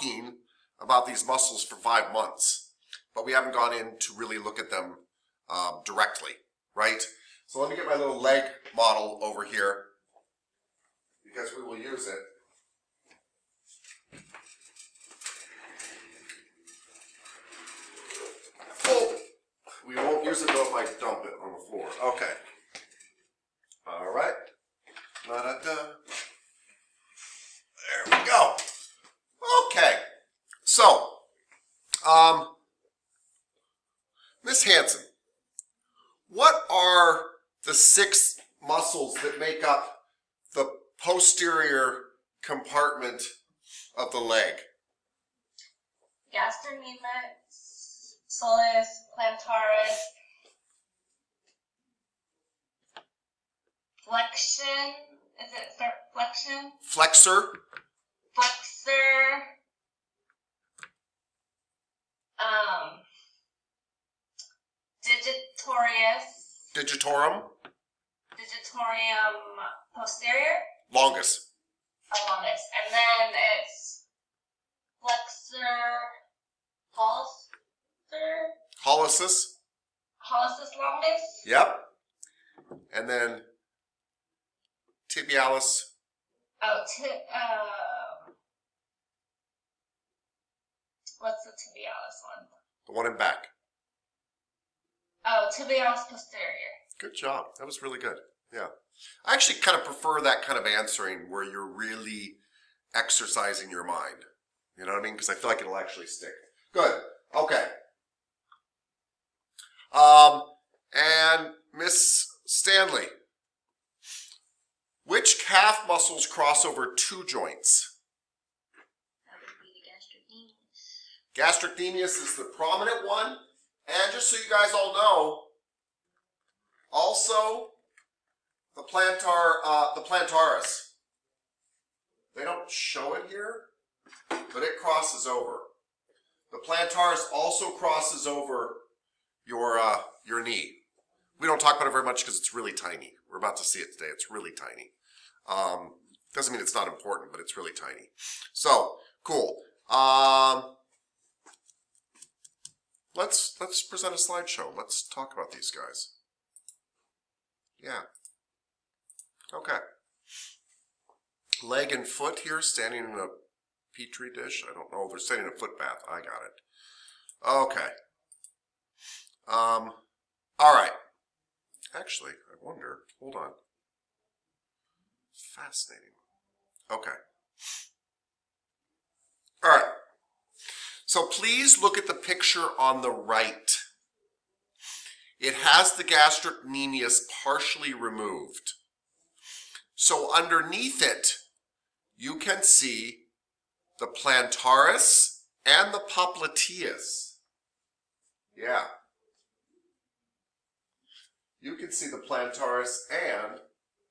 talking about these muscles for 5 months, but we haven't gone in to really look at them directly, right? So let me get my little leg model over here because we will use it. Oh, we won't use it though if I dump it on the floor. Okay. All right. La-da-da. There we go. Okay. So, Miss Hanson, what are the 6 muscles that make up the posterior compartment of the leg? Gastrocnemius, soleus, plantaris, flexion. Is it flexion? Flexor. Flexor. Digitorius. Digitorum. Digitorium posterior. Longus. Longus. And then it's flexor Hallucis. hallucis longus. Yep. And then tibialis. Oh, what's the tibialis one? The one in back. Oh, tibialis posterior. Good job. That was really good. Yeah. I actually kind of prefer that kind of answering where you're really exercising your mind. You know what I mean? Because I feel like it'll actually stick. Good. Okay. And Miss Stanley, which calf muscles cross over 2 joints? That would be the gastrocnemius. Gastrocnemius is the prominent one. And just so you guys all know, also the plantaris. They don't show it here, but it crosses over. The plantaris also crosses over your knee. We don't talk about it very much because it's really tiny. We're about to see it today. It's really tiny. Doesn't mean it's not important, but it's really tiny. So cool. Let's present a slideshow. Let's talk about these guys. Yeah. Okay. Leg and foot here, standing in a petri dish. I don't know. They're standing in a foot bath. I got it. Okay. All right. Actually, I wonder. Hold on. Fascinating. Okay. All right. So please look at the picture on the right. It has the gastrocnemius partially removed. So underneath it, you can see the plantaris and the popliteus. Yeah. You can see the plantaris and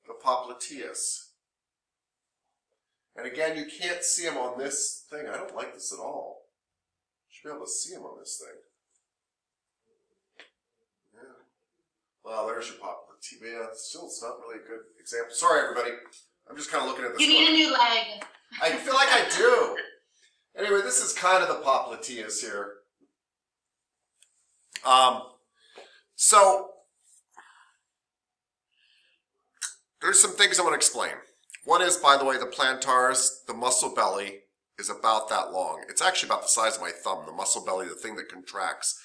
the popliteus. And again, you can't see them on this thing. I don't like this at all. You should be able to see them on this thing. Yeah. Well, there's your popliteus. Still, it's not really a good example. Sorry, everybody. I'm just kind of looking at this. You need a new leg. I feel like I do. Anyway, this is kind of the popliteus here. So there's some things I want to explain. One is, by the way, the plantaris, the muscle belly, is about that long. It's actually about the size of my thumb, the muscle belly, the thing that contracts.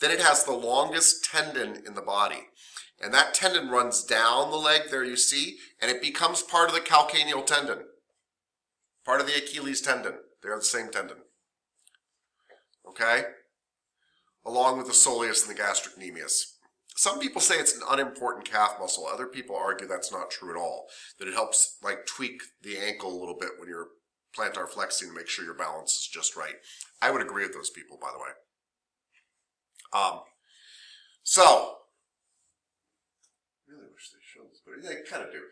Then it has the longest tendon in the body. And that tendon runs down the leg, there you see, and it becomes part of the calcaneal tendon. Part of the Achilles tendon. They're the same tendon. Okay? Along with the soleus and the gastrocnemius. Some people say it's an unimportant calf muscle. Other people argue that's not true at all. That it helps like tweak the ankle a little bit when you're plantar flexing to make sure your balance is just right. I would agree with those people, by the way. So, I really wish they showed this, but they kind of do.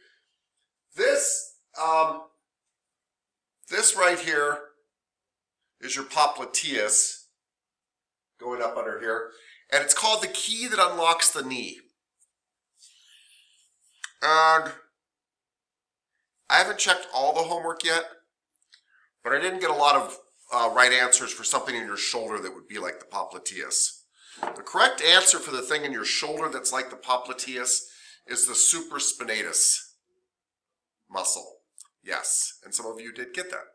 This right here is your popliteus going up under here. And it's called the key that unlocks the knee. And I haven't checked all the homework yet, but I didn't get a lot of right answers for something in your shoulder that would be like the popliteus. The correct answer for the thing in your shoulder that's like the popliteus is the supraspinatus muscle. Yes, and some of you did get that.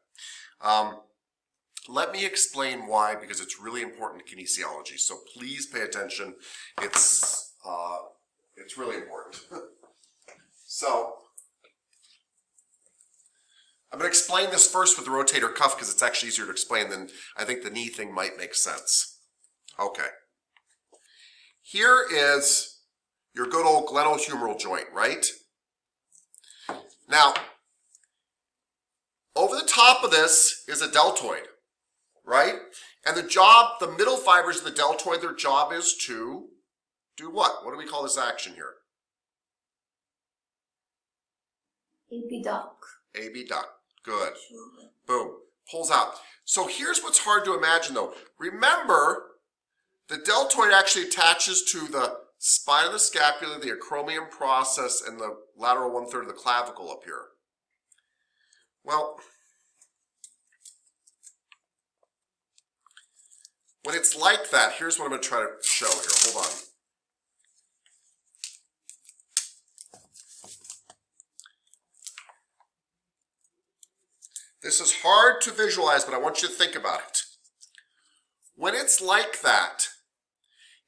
Let me explain why, because it's really important to kinesiology. So please pay attention. It's really important. So I'm going to explain this first with the rotator cuff because it's actually easier to explain than I think the knee thing might make sense. Okay. Here is your good old glenohumeral joint, right? Now, over the top of this is a deltoid, right? And the middle fibers of the deltoid, their job is to do what? What do we call this action here? Abduct. Abduct. Good. Boom. Pulls out. So here's what's hard to imagine though. Remember, the deltoid actually attaches to the spine of the scapula, the acromion process, and the lateral 1/3 of the clavicle up here. Well, when it's like that, here's what I'm going to try to show here. Hold on. This is hard to visualize, but I want you to think about it. When it's like that,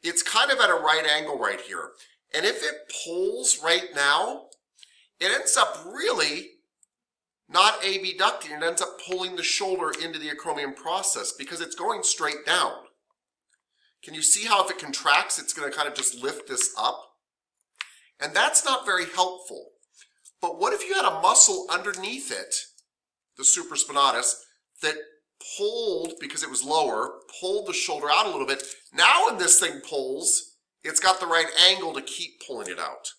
it's kind of at a right angle right here. And if it pulls right now, it ends up really not abducting. It ends up pulling the shoulder into the acromion process because it's going straight down. Can you see how if it contracts, it's going to kind of just lift this up? And that's not very helpful. But what if you had a muscle underneath it, the supraspinatus, that pulled, because it was lower, pulled the shoulder out a little bit. Now when this thing pulls, it's got the right angle to keep pulling it out.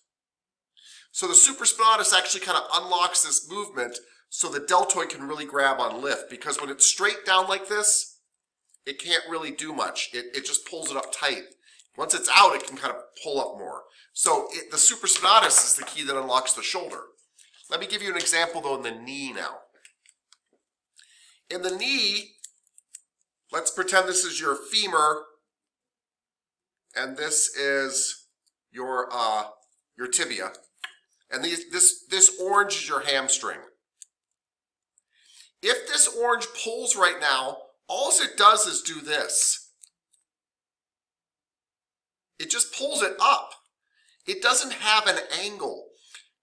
So the supraspinatus actually kind of unlocks this movement so the deltoid can really grab on lift, because when it's straight down like this, it can't really do much. It just pulls it up tight. Once it's out, it can kind of pull up more. So the supraspinatus is the key that unlocks the shoulder. Let me give you an example though in the knee now. In the knee, let's pretend this is your femur and this is your tibia. And this orange is your hamstring. If this orange pulls right now, all it does is do this. It just pulls it up. It doesn't have an angle.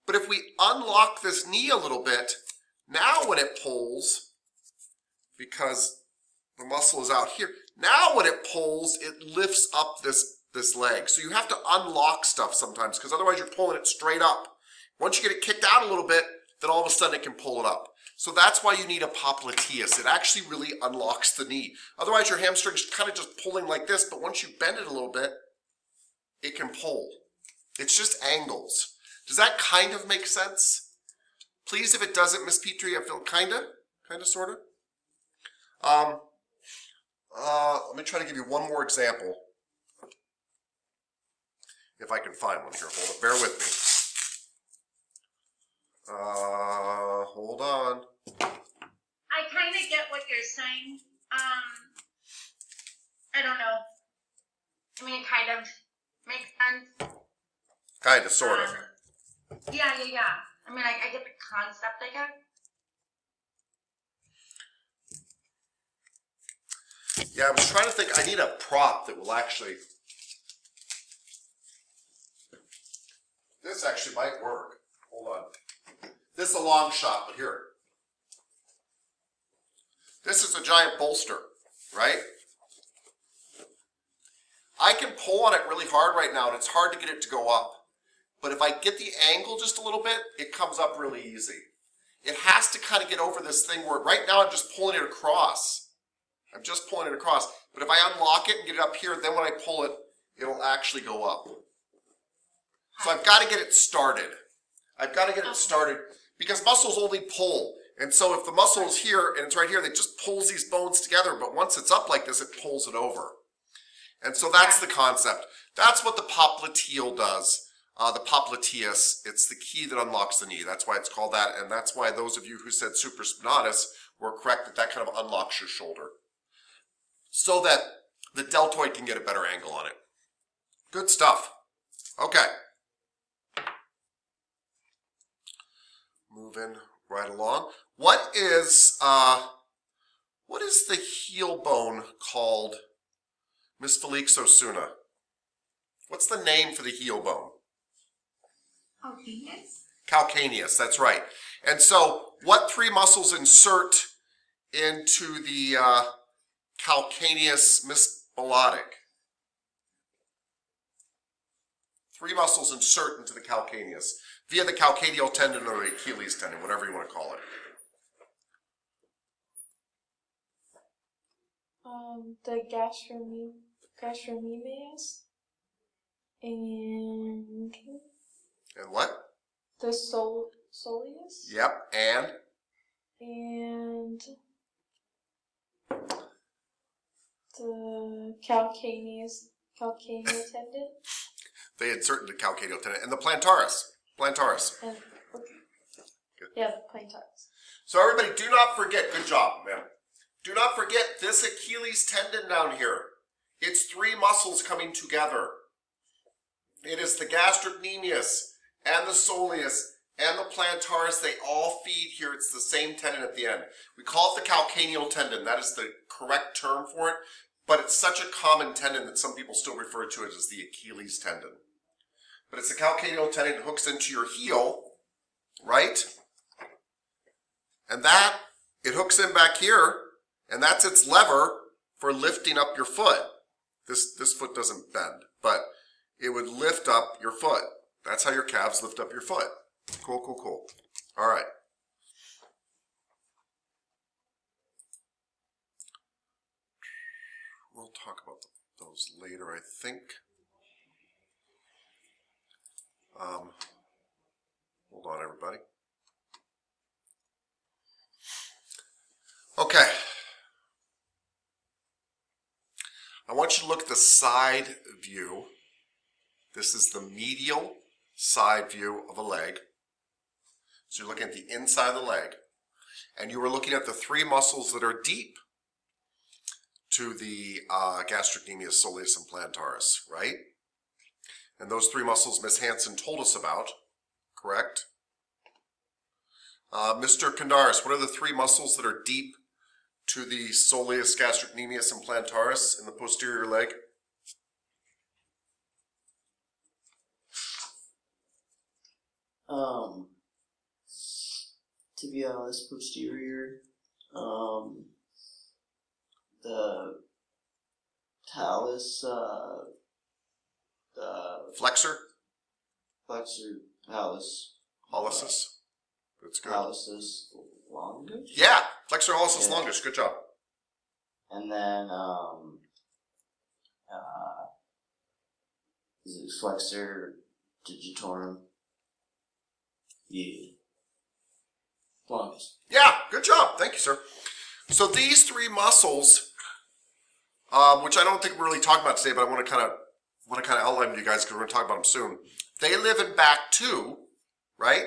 But if we unlock this knee a little bit, now when it pulls, because the muscle is out here, now when it pulls, it lifts up this leg. So you have to unlock stuff sometimes, because otherwise you're pulling it straight up. Once you get it kicked out a little bit, then all of a sudden it can pull it up. So that's why you need a popliteus. It actually really unlocks the knee. Otherwise your hamstring's kind of just pulling like this, but once you bend it a little bit, it can pull. It's just angles. Does that kind of make sense? Please, if it doesn't, Miss Petrie, I feel kind of, sort of. Let me try to give you one more example. If I can find one here. Hold on. Bear with me. Hold on. I kind of get what you're saying. I don't know. I mean, it kind of makes sense. Kind of, sort of. Yeah. I mean, I get the concept, I guess. Yeah, I was trying to think. I need a prop that will actually... This actually might work. Hold on. This is a long shot, but here. This is a giant bolster, right? I can pull on it really hard right now, and it's hard to get it to go up. But if I get the angle just a little bit, it comes up really easy. It has to kind of get over this thing where right now I'm just pulling it across. I'm just pulling it across. But if I unlock it and get it up here, then when I pull it, it'll actually go up. So I've got to get it started. I've got to get it started because muscles only pull. And so if the muscle is here and it's right here, it just pulls these bones together. But once it's up like this, it pulls it over. And so that's the concept. That's what the popliteal does. The popliteus, it's the key that unlocks the knee. That's why it's called that. And that's why those of you who said supraspinatus were correct that that kind of unlocks your shoulder. so that the deltoid can get a better angle on it. Good stuff. Okay. Moving right along. What is the heel bone called, Miss Felix Osuna? What's the name for the heel bone? Calcaneus. Calcaneus, that's right. And so what three muscles insert into the calcaneus melodic? Three muscles insert into the calcaneus via the calcaneal tendon or the Achilles tendon, whatever you want to call it. The gastrocnemius and what? the soleus. Yep, and the calcaneal tendon. they insert into the calcaneal tendon and the plantaris. And yeah, the plantaris. So everybody, do not forget. Good job, man. Do not forget this Achilles tendon down here. It's three muscles coming together. It is the gastrocnemius and the soleus and the plantaris. They all feed here. It's the same tendon at the end. We call it the calcaneal tendon. That is the correct term for it. But it's such a common tendon that some people still refer to it as the Achilles tendon. But it's the calcaneal tendon that hooks into your heel, right? And that, it hooks in back here, and that's its lever for lifting up your foot. This foot doesn't bend, but it would lift up your foot. That's how your calves lift up your foot. Cool, cool, cool. All right. We'll talk about those later, I think. Hold on, everybody. Okay. I want you to look at the side view. This is the medial side view of a leg. So you're looking at the inside of the leg. And you were looking at the three muscles that are deep to the gastrocnemius, soleus, and plantaris, right? And those three muscles Miss Hansen told us about, correct? Mr. Kandaris, what are the three muscles that are deep to the soleus, gastrocnemius, and plantaris in the posterior leg? Tibialis posterior, the talus, the Flexor? flexor talus, Hallucis? That's good. talusus longus, Yeah, flexor hallucis Yeah. longus. Good job. and then is it flexor digitorum? Yeah, longus. Yeah, good job. Thank you, sir. So these three muscles, which I don't think we're really talking about today, but I want to kind of outline to you guys because we're going to talk about them soon. They live in back two, right?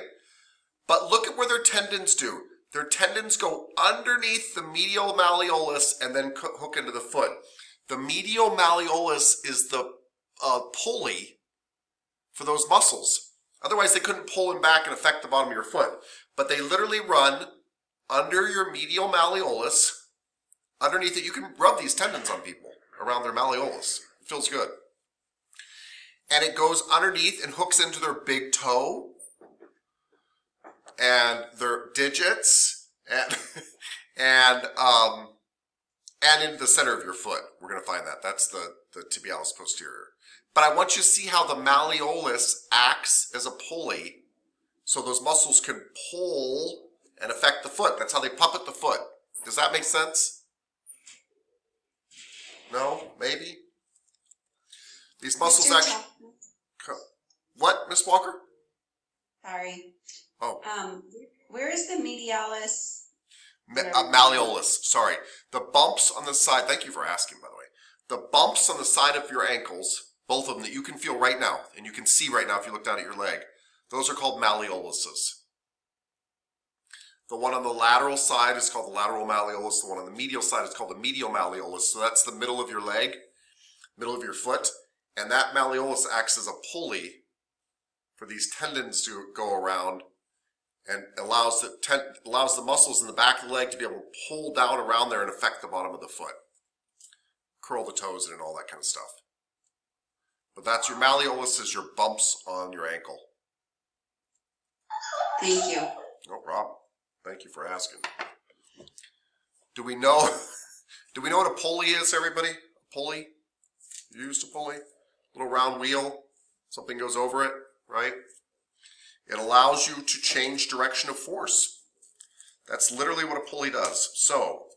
But look at where their tendons do. Their tendons go underneath the medial malleolus and then hook into the foot. The medial malleolus is the pulley for those muscles. Otherwise, they couldn't pull them back and affect the bottom of your foot. But they literally run under your medial malleolus. Underneath it, you can rub these tendons on people around their malleolus. It feels good. And it goes underneath and hooks into their big toe and their digits and into the center of your foot. We're going to find that. That's the tibialis posterior. But I want you to see how the malleolus acts as a pulley so those muscles can pull and affect the foot. That's how they puppet the foot. Does that make sense? No? Maybe? These muscles Mr. actually... Chapman, What, Miss Walker? sorry. Oh. Where is the medialis? Malleolus, sorry. The bumps on the side, thank you for asking, by the way. The bumps on the side of your ankles, both of them that you can feel right now, and you can see right now if you look down at your leg, those are called malleoluses. The one on the lateral side is called the lateral malleolus. The one on the medial side is called the medial malleolus. So that's the middle of your leg, middle of your foot. And that malleolus acts as a pulley for these tendons to go around and allows the muscles in the back of the leg to be able to pull down around there and affect the bottom of the foot. Curl the toes in and all that kind of stuff. But that's your malleolus, is your bumps on your ankle. Thank you. No problem. Thank you for asking. Do we know what a pulley is, everybody? A pulley? You used a pulley? Little round wheel. Something goes over it, right? It allows you to change direction of force. That's literally what a pulley does. So,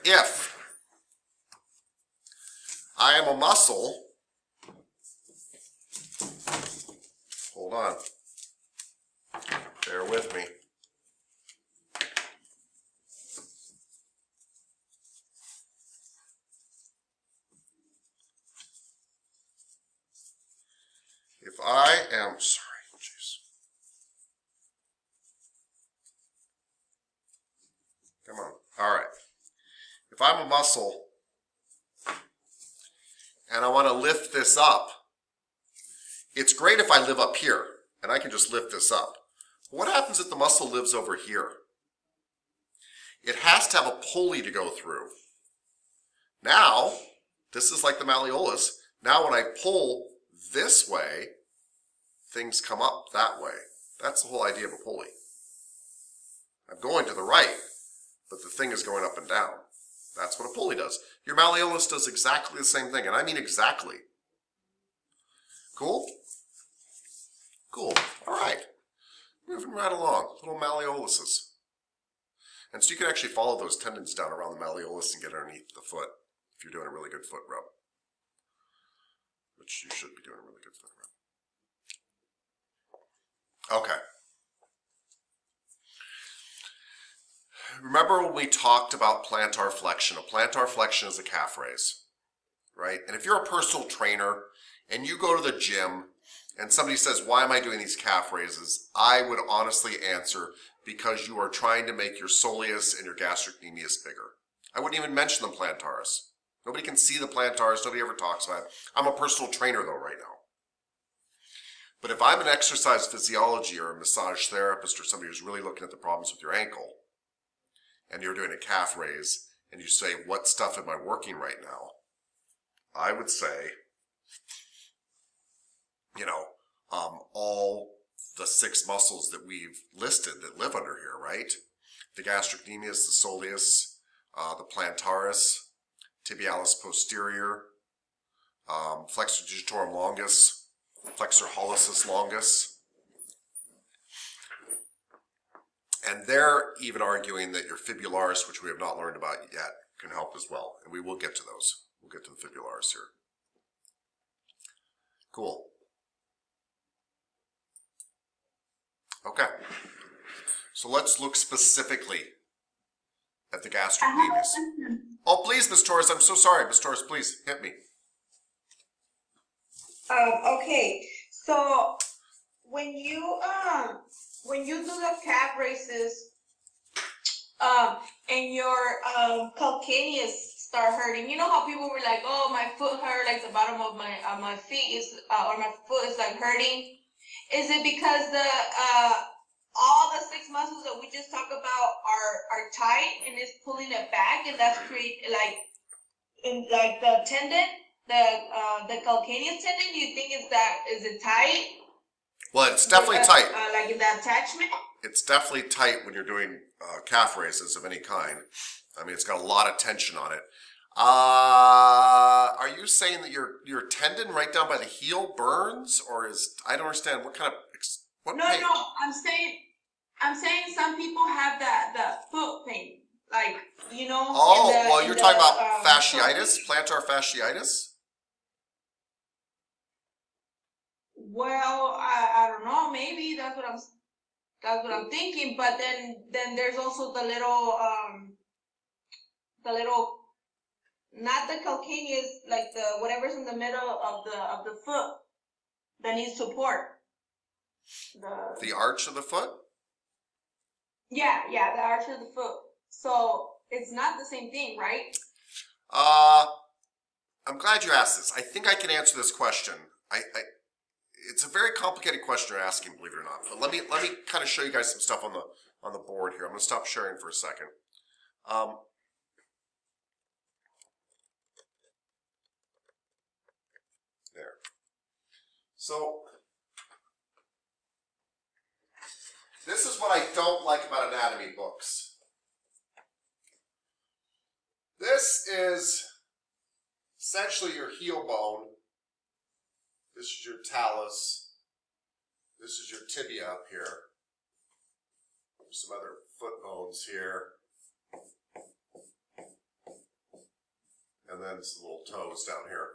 if I am a muscle, hold on, bear with me. If I am, sorry, jeez. Come on, all right. If I'm a muscle and I want to lift this up, it's great if I live up here and I can just lift this up. What happens if the muscle lives over here? It has to have a pulley to go through. Now, this is like the malleolus. Now when I pull this way, things come up that way. That's the whole idea of a pulley. I'm going to the right, but the thing is going up and down. That's what a pulley does. Your malleolus does exactly the same thing, and I mean exactly. Cool? Cool. All right. Moving right along. Little malleoluses. And so you can actually follow those tendons down around the malleolus and get underneath the foot if you're doing a really good foot rub. Which you should be doing a really good foot rub. Okay. Remember when we talked about plantar flexion? A plantar flexion is a calf raise, right? And if you're a personal trainer and you go to the gym and somebody says, why am I doing these calf raises? I would honestly answer, because you are trying to make your soleus and your gastrocnemius bigger. I wouldn't even mention the plantaris. Nobody can see the plantaris. Nobody ever talks about it. I'm a personal trainer though right now. But if I'm an exercise physiology or a massage therapist or somebody who's really looking at the problems with your ankle, and you're doing a calf raise, and you say, what stuff am I working right now? I would say, all the 6 muscles that we've listed that live under here, right? The gastrocnemius, the soleus, the plantaris, tibialis posterior, flexor digitorum longus, flexor hallucis longus. And they're even arguing that your fibularis, which we have not learned about yet, can help as well. And we will get to those. We'll get to the fibularis here. Cool. Okay. So let's look specifically at the gastrocnemius. Oh, please, Ms. Torres. I'm so sorry. Ms. Torres, please hit me. Okay, so when you do the calf raises, and your calcaneus start hurting, you know how people were like, oh, my foot hurt, like the bottom of my feet is, or my foot is like hurting. Is it because the all the 6 muscles that we just talked about are tight and it's pulling it back, and that's like the tendon, the calcaneus tendon? Do you think is it tight? Well, it's definitely tight. Like in the attachment? It's definitely tight when you're doing calf raises of any kind. I mean, it's got a lot of tension on it. Are you saying that your tendon right down by the heel burns, or is, I don't understand what kind of what No, pain? no. I'm saying some people have the foot pain, like Oh, well, you're talking about fasciitis, plantar fasciitis. Well, I don't know. Maybe that's what I'm thinking. But then there's also the little not the calcaneus, like the whatever's in the middle of the foot that needs support. The arch of the foot? Yeah, the arch of the foot. So it's not the same thing, right? I'm glad you asked this. I think I can answer this question. It's a very complicated question you're asking, believe it or not. But let me kind of show you guys some stuff on the board here. I'm going to stop sharing for a second. There. So this is what I don't like about anatomy books. This is essentially your heel bone. This is your talus. This is your tibia up here. There's some other foot bones here. And then some little toes down here.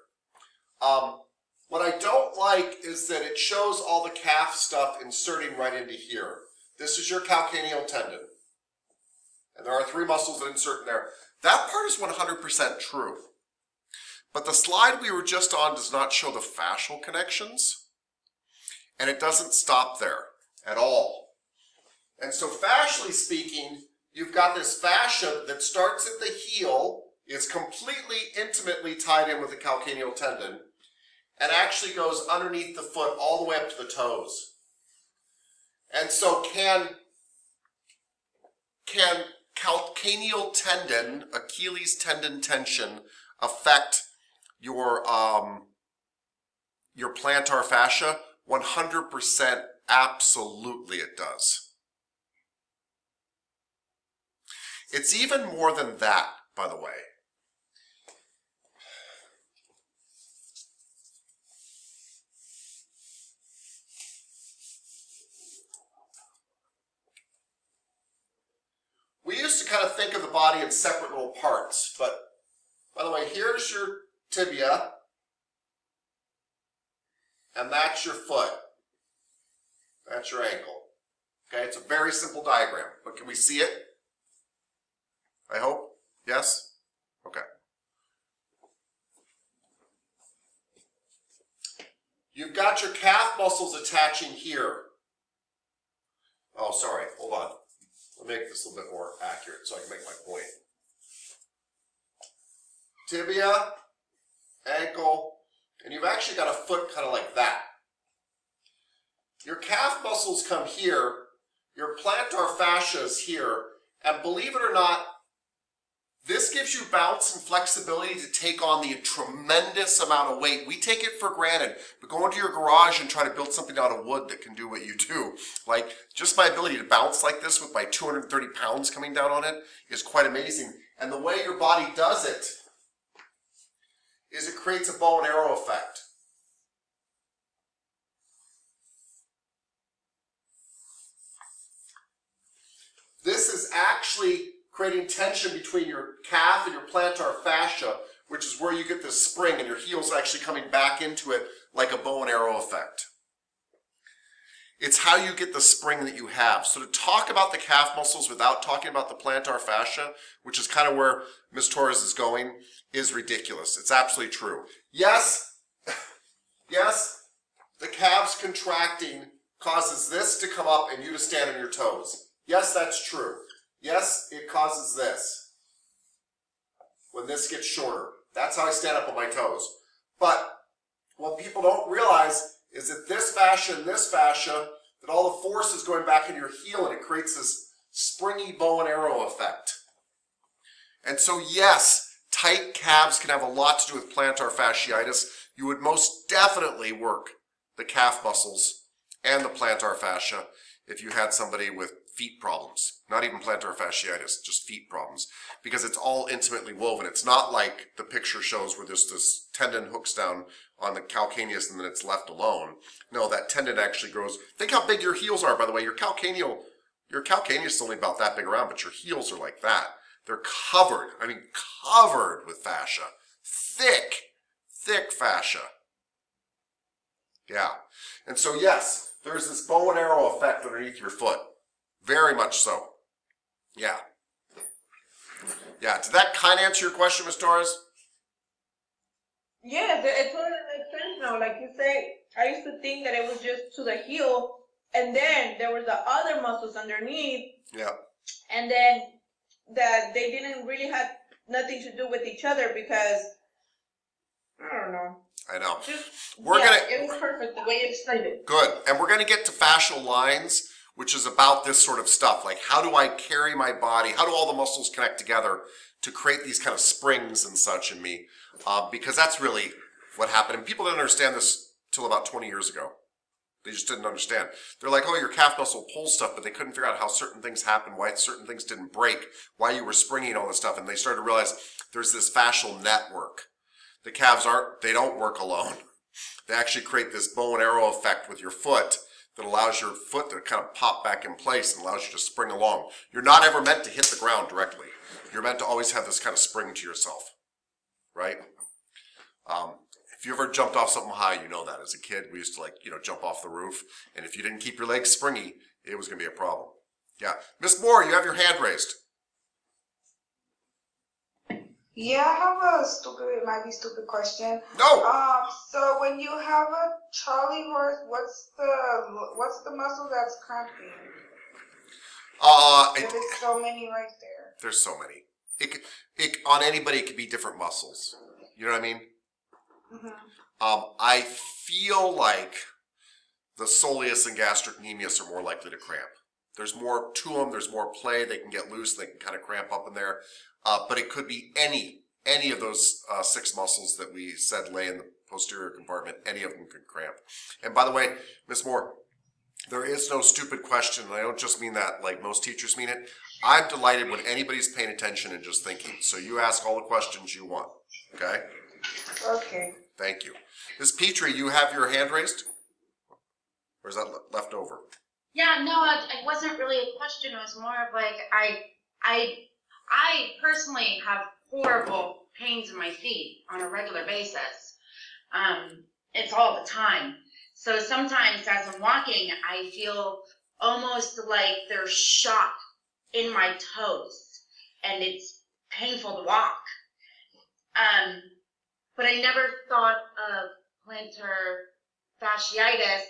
What I don't like is that it shows all the calf stuff inserting right into here. This is your calcaneal tendon. And there are 3 muscles that insert in there. That part is 100% true. But the slide we were just on does not show the fascial connections. And it doesn't stop there at all. And so fascially speaking, you've got this fascia that starts at the heel, is completely intimately tied in with the calcaneal tendon, and actually goes underneath the foot all the way up to the toes. And so can calcaneal tendon, Achilles tendon tension, affect your plantar fascia? 100% absolutely it does. It's even more than that, by the way. We used to kind of think of the body in separate little parts, but by the way, here's your tibia, and that's your foot. That's your ankle. Okay, it's a very simple diagram, but can we see it? I hope. Yes? Okay. You've got your calf muscles attaching here. Oh, sorry, hold on. Let me make this a little bit more accurate so I can make my point. Tibia, ankle, and you've actually got a foot kind of like that. Your calf muscles come here, your plantar fascia is here, and believe it or not, this gives you bounce and flexibility to take on the tremendous amount of weight. We take it for granted, but go into your garage and try to build something out of wood that can do what you do. Like, just my ability to bounce like this with my 230 pounds coming down on it is quite amazing. And the way your body does it is it creates a bow and arrow effect. This is actually creating tension between your calf and your plantar fascia, which is where you get this spring, and your heel's actually coming back into it like a bow and arrow effect. It's how you get the spring that you have. So to talk about the calf muscles without talking about the plantar fascia, which is kind of where Ms. Torres is going, is ridiculous. It's absolutely true. Yes, the calves contracting causes this to come up and you to stand on your toes. Yes, that's true. Yes, it causes this. When this gets shorter. That's how I stand up on my toes. But what people don't realize is that this fascia and this fascia, that all the force is going back into your heel and it creates this springy bow and arrow effect. And so yes, tight calves can have a lot to do with plantar fasciitis. You would most definitely work the calf muscles and the plantar fascia if you had somebody with feet problems. Not even plantar fasciitis, just feet problems. Because it's all intimately woven. It's not like the picture shows where this tendon hooks down on the calcaneus and then it's left alone. No, that tendon actually grows. Think how big your heels are, by the way. Your calcaneus is only about that big around, but your heels are like that. They're covered, covered with fascia. Thick fascia. Yeah. And so yes, there's this bow and arrow effect underneath your foot. Very much so. Yeah. Yeah. Did that kind of answer your question, Ms. Torres? Yes, it totally makes sense now. Like you say, I used to think that it was just to the heel, and then there was the other muscles underneath, Yeah. and then that they didn't really have nothing to do with each other because I don't know. I know. Just, It was perfect the way you explained it. Good. And we're going to get to fascial lines, which is about this sort of stuff. Like, how do I carry my body? How do all the muscles connect together to create these kind of springs and such in me? Because that's really what happened. And people didn't understand this till about 20 years ago. They just didn't understand. They're like, oh, your calf muscle pulls stuff, but they couldn't figure out how certain things happen, why certain things didn't break, why you were springing all this stuff. And they started to realize there's this fascial network. The calves they don't work alone. They actually create this bow and arrow effect with your foot that allows your foot to kind of pop back in place and allows you to spring along. You're not ever meant to hit the ground directly. You're meant to always have this kind of spring to yourself, right? If you ever jumped off something high, you know that. As a kid, we used to jump off the roof, and if you didn't keep your legs springy, it was going to be a problem. Yeah. Miss Moore, you have your hand raised. Yeah, I have a stupid question. No! So when you have a Charlie horse, what's the muscle that's cramping? There's so many right there. There's so many. On anybody, it could be different muscles. You know what I mean? Mm-hmm. I feel like the soleus and gastrocnemius are more likely to cramp. There's more to them. There's more play. They can get loose. They can kind of cramp up in there. But it could be any of those 6 muscles that we said lay in the posterior compartment. Any of them could cramp. And by the way, Miss Moore, there is no stupid question. And I don't just mean that like most teachers mean it. I'm delighted when anybody's paying attention and just thinking. So you ask all the questions you want. Okay? Okay. Thank you. Ms. Petrie, you have your hand raised? Or is that left over? Yeah, no, it wasn't really a question. It was more of like I personally have horrible pains in my feet on a regular basis. It's all the time. So sometimes as I'm walking, I feel almost like there's shock in my toes, and it's painful to walk. But I never thought of plantar fasciitis,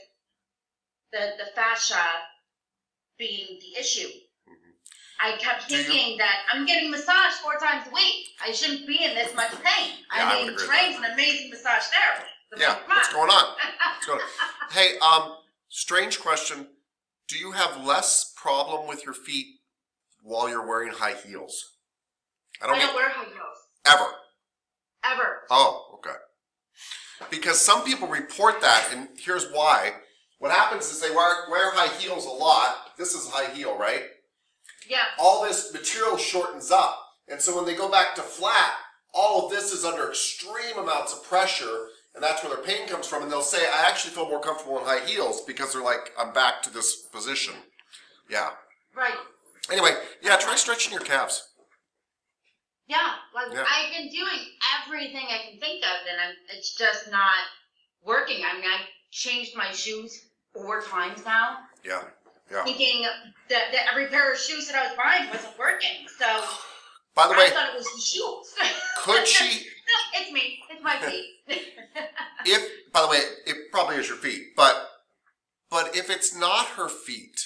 the fascia being the issue. I kept thinking that I'm getting massaged 4 times a week. I shouldn't be in this much pain. Yeah, I mean, Trey's an amazing massage therapist. Yeah, what's going on? Hey, strange question. Do you have less problem with your feet while you're wearing high heels? I don't wear high heels. Ever? Ever. Oh, okay. Because some people report that, and here's why. What happens is they wear high heels a lot. This is a high heel, right? Yeah. All this material shortens up. And so when they go back to flat, all of this is under extreme amounts of pressure, and that's where their pain comes from. And they'll say, I actually feel more comfortable in high heels because they're like, I'm back to this position. Yeah. Right. Anyway, yeah, try stretching your calves. Yeah, like Yeah. I've been doing everything I can think of, and it's just not working. I mean, I've changed my shoes 4 times now, Yeah, yeah. thinking that every pair of shoes that I was buying wasn't working. So By the way, I thought it was the shoes. could she, No, it's me. It's my feet. by the way, it probably is your feet, but if it's not her feet,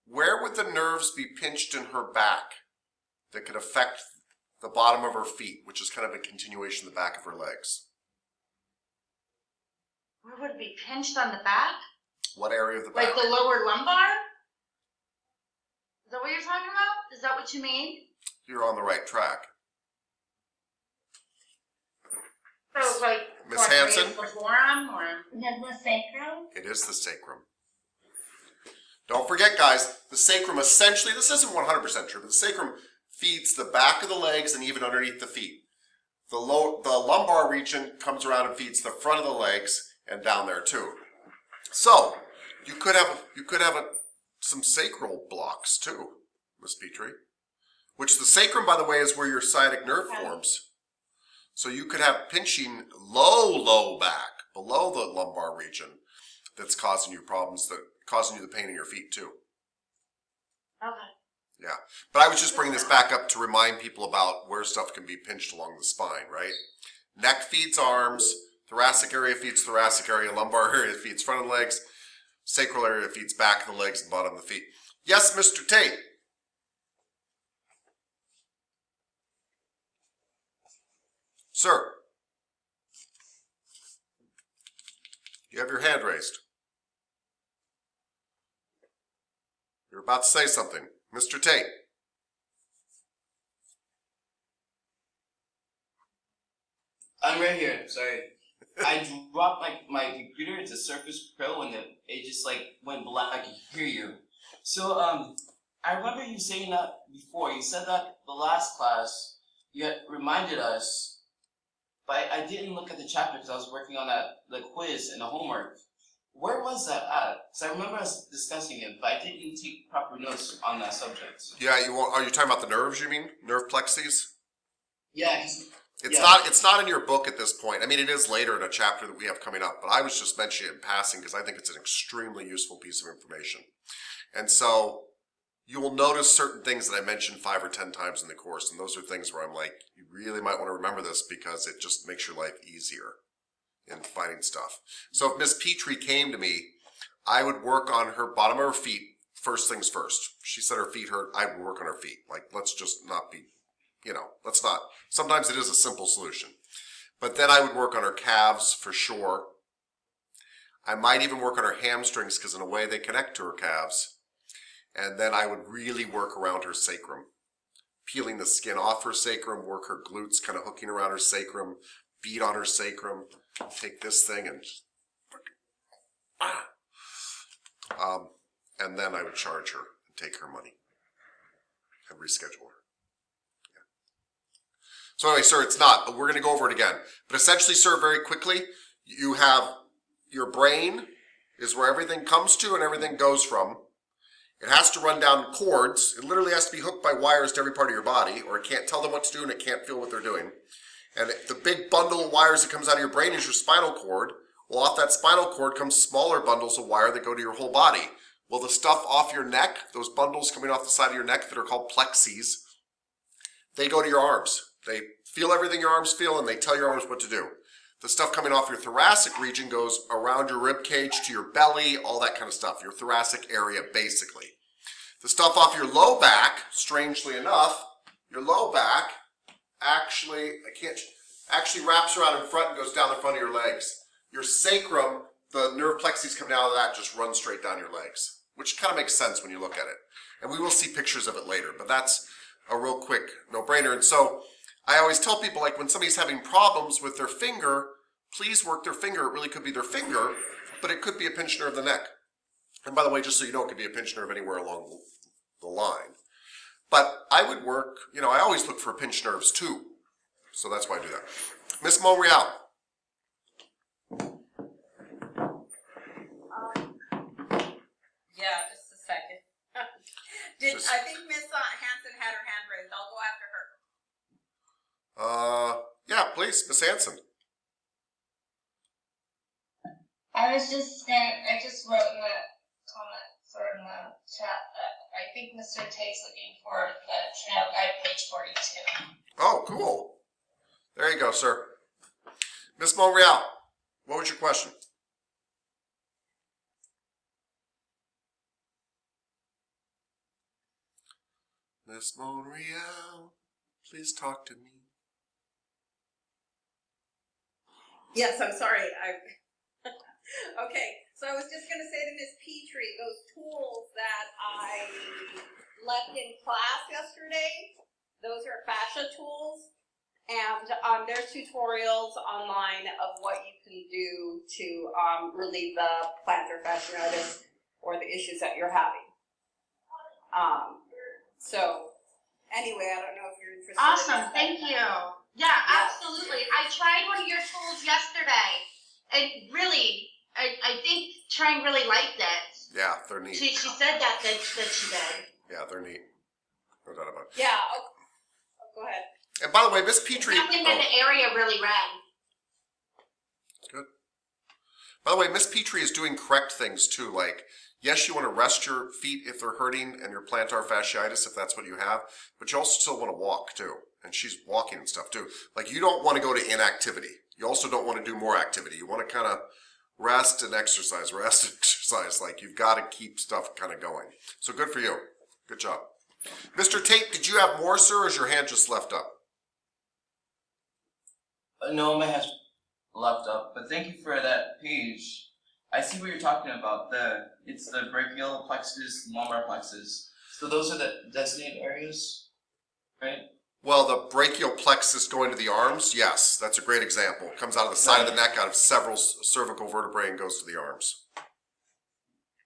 where would the nerves be pinched in her back that could affect the bottom of her feet, which is kind of a continuation of the back of her legs? Where would it be pinched on the back? What area of the back? Like the lower lumbar? Is that what you're talking about? Is that what you mean? You're on the right track. So like Miss Hanson? The forearm or The sacrum? It is the sacrum. Don't forget, guys, the sacrum essentially, this isn't 100% true, but the sacrum feeds the back of the legs and even underneath the feet. The lumbar region comes around and feeds the front of the legs and down there too. So you could have some sacral blocks too, Miss Petrie. Which the sacrum, by the way, is where your sciatic nerve forms. So you could have pinching low back, below the lumbar region, that's causing you problems, causing you the pain in your feet too. okay. Yeah, but I was just bringing this back up to remind people about where stuff can be pinched along the spine, right? Neck feeds arms, thoracic area feeds thoracic area, lumbar area feeds front of the legs. Sacral area feeds back of the legs and bottom of the feet. Yes, Mr. Tate. Sir. You have your hand raised. You're about to say something. Mr. Tate. I'm right here. Sorry. I dropped my computer into Surface Pro and it just like went black. I could hear you. So I remember you saying that before. You said that the last class you had reminded us, but I didn't look at the chapter because I was working on the quiz and the homework. Where was that at? Because I remember us discussing it, but I didn't take proper notes on that subject. Yeah, are you talking about the nerves, you mean? Nerve plexes? Yeah. It's not in your book at this point. I mean, it is later in a chapter that we have coming up, but I was just mentioning it in passing because I think it's an extremely useful piece of information. And so you will notice certain things that I mentioned 5 or 10 times in the course, and those are things where I'm like, you really might want to remember this because it just makes your life easier in finding stuff. So if Miss Petrie came to me, I would work on her bottom of her feet first things first. She said her feet hurt, I would work on her feet. Like, let's just not be, let's not. Sometimes it is a simple solution. But then I would work on her calves for sure. I might even work on her hamstrings because in a way they connect to her calves. And then I would really work around her sacrum. Peeling the skin off her sacrum, work her glutes, kind of hooking around her sacrum, beat on her sacrum, take this thing and just, and then I would charge her and take her money and reschedule her. So anyway, sir, it's not, but we're going to go over it again. But essentially, sir, very quickly, you have your brain is where everything comes to and everything goes from. It has to run down cords. It literally has to be hooked by wires to every part of your body, or it can't tell them what to do and it can't feel what they're doing. And the big bundle of wires that comes out of your brain is your spinal cord. Well, off that spinal cord comes smaller bundles of wire that go to your whole body. Well, the stuff off your neck, those bundles coming off the side of your neck that are called plexes, they go to your arms. They feel everything your arms feel and they tell your arms what to do. The stuff coming off your thoracic region goes around your rib cage to your belly, all that kind of stuff, your thoracic area basically. The stuff off your low back, strangely enough, your low back actually wraps around in front and goes down the front of your legs. Your sacrum, the nerve plexes coming out of that just run straight down your legs, which kind of makes sense when you look at it. And we will see pictures of it later, but that's a real quick no-brainer. And so I always tell people, like when somebody's having problems with their finger, please work their finger. It really could be their finger, but it could be a pinched nerve of the neck. And by the way, just so you know, it could be a pinched nerve anywhere along the line. But I would work, I always look for pinched nerves too. So that's why I do that. Miss Monreal. Yeah, just a second. I think Miss Hanson had her hand raised. I'll go after her. Yeah, please, Miss Hanson. I just wrote in the comments or in the chat that I think Mr. Tate's looking for the trail guide page 42. Oh, cool. There you go, sir. Miss Monreal, what was your question? Miss Monreal, please talk to me. Yes, I'm sorry. Okay, so I was just going to say to Miss Petrie, those tools that I left in class yesterday, those are fascia tools, and there's tutorials online of what you can do to relieve the plantar fasciitis or the issues that you're having. So anyway, I don't know if you're interested. Awesome, thank you. Yeah, absolutely. I tried one of your tools yesterday, and really, I think Trang really liked it. Yeah, they're neat. She said that she did. Yeah, they're neat. No doubt about it. Yeah. Go ahead. And by the way, Miss Petrie. Something that the area really red. Good. By the way, Miss Petrie is doing correct things too. Like, yes, you want to rest your feet if they're hurting and your plantar fasciitis if that's what you have, but you also still want to walk too. And she's walking and stuff too. Like, you don't want to go to inactivity. You also don't want to do more activity. You want to kind of Rest and exercise, rest and exercise. Like, you've got to keep stuff kind of going. So good for you. Good job. Mr. Tate, did you have more, sir, or is your hand just left up? No, my hand's left up, but thank you for that page. I see what you're talking about. It's the brachial plexus, lumbar plexus. So those are the designated areas, right? Well, the brachial plexus going to the arms, yes, that's a great example. It comes out of the side of the neck, out of several cervical vertebrae, and goes to the arms.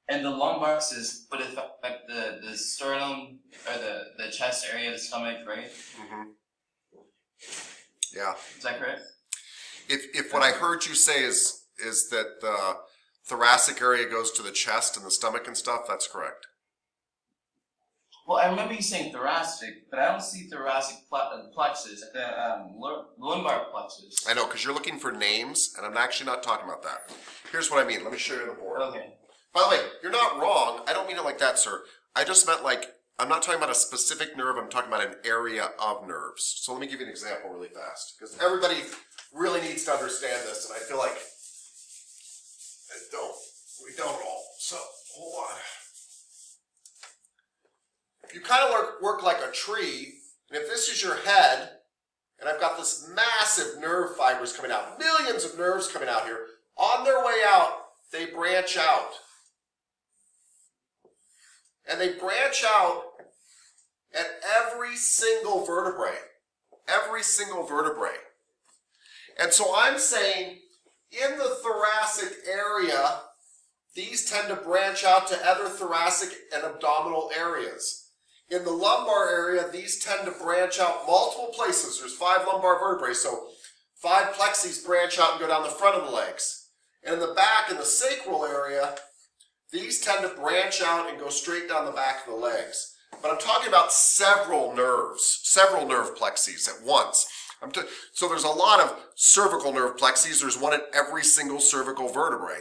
And the lumbar plexus would affect the sternum or the chest area, the stomach, right? Mm-hmm. Yeah. Is that correct? If what I heard you say is that the thoracic area goes to the chest and the stomach and stuff, that's correct. Well, I remember you saying thoracic, but I don't see thoracic plexus, the lumbar plexus. I know, because you're looking for names, and I'm actually not talking about that. Here's what I mean. Let me show you the board. Okay. By the way, you're not wrong. I don't mean it like that, sir. I just meant like, I'm not talking about a specific nerve. I'm talking about an area of nerves. So let me give you an example really fast, because everybody really needs to understand this, and I feel like we don't all. So hold on. You kind of work like a tree, and if this is your head, and I've got this massive nerve fibers coming out, millions of nerves coming out here, on their way out, they branch out. And they branch out at every single vertebrae. Every single vertebrae. And so I'm saying, in the thoracic area, these tend to branch out to other thoracic and abdominal areas. In the lumbar area, these tend to branch out multiple places. There's 5 lumbar vertebrae, so 5 plexes branch out and go down the front of the legs. And in the back, in the sacral area, these tend to branch out and go straight down the back of the legs. But I'm talking about several nerves, several nerve plexes at once. So there's a lot of cervical nerve plexes. There's one at every single cervical vertebrae.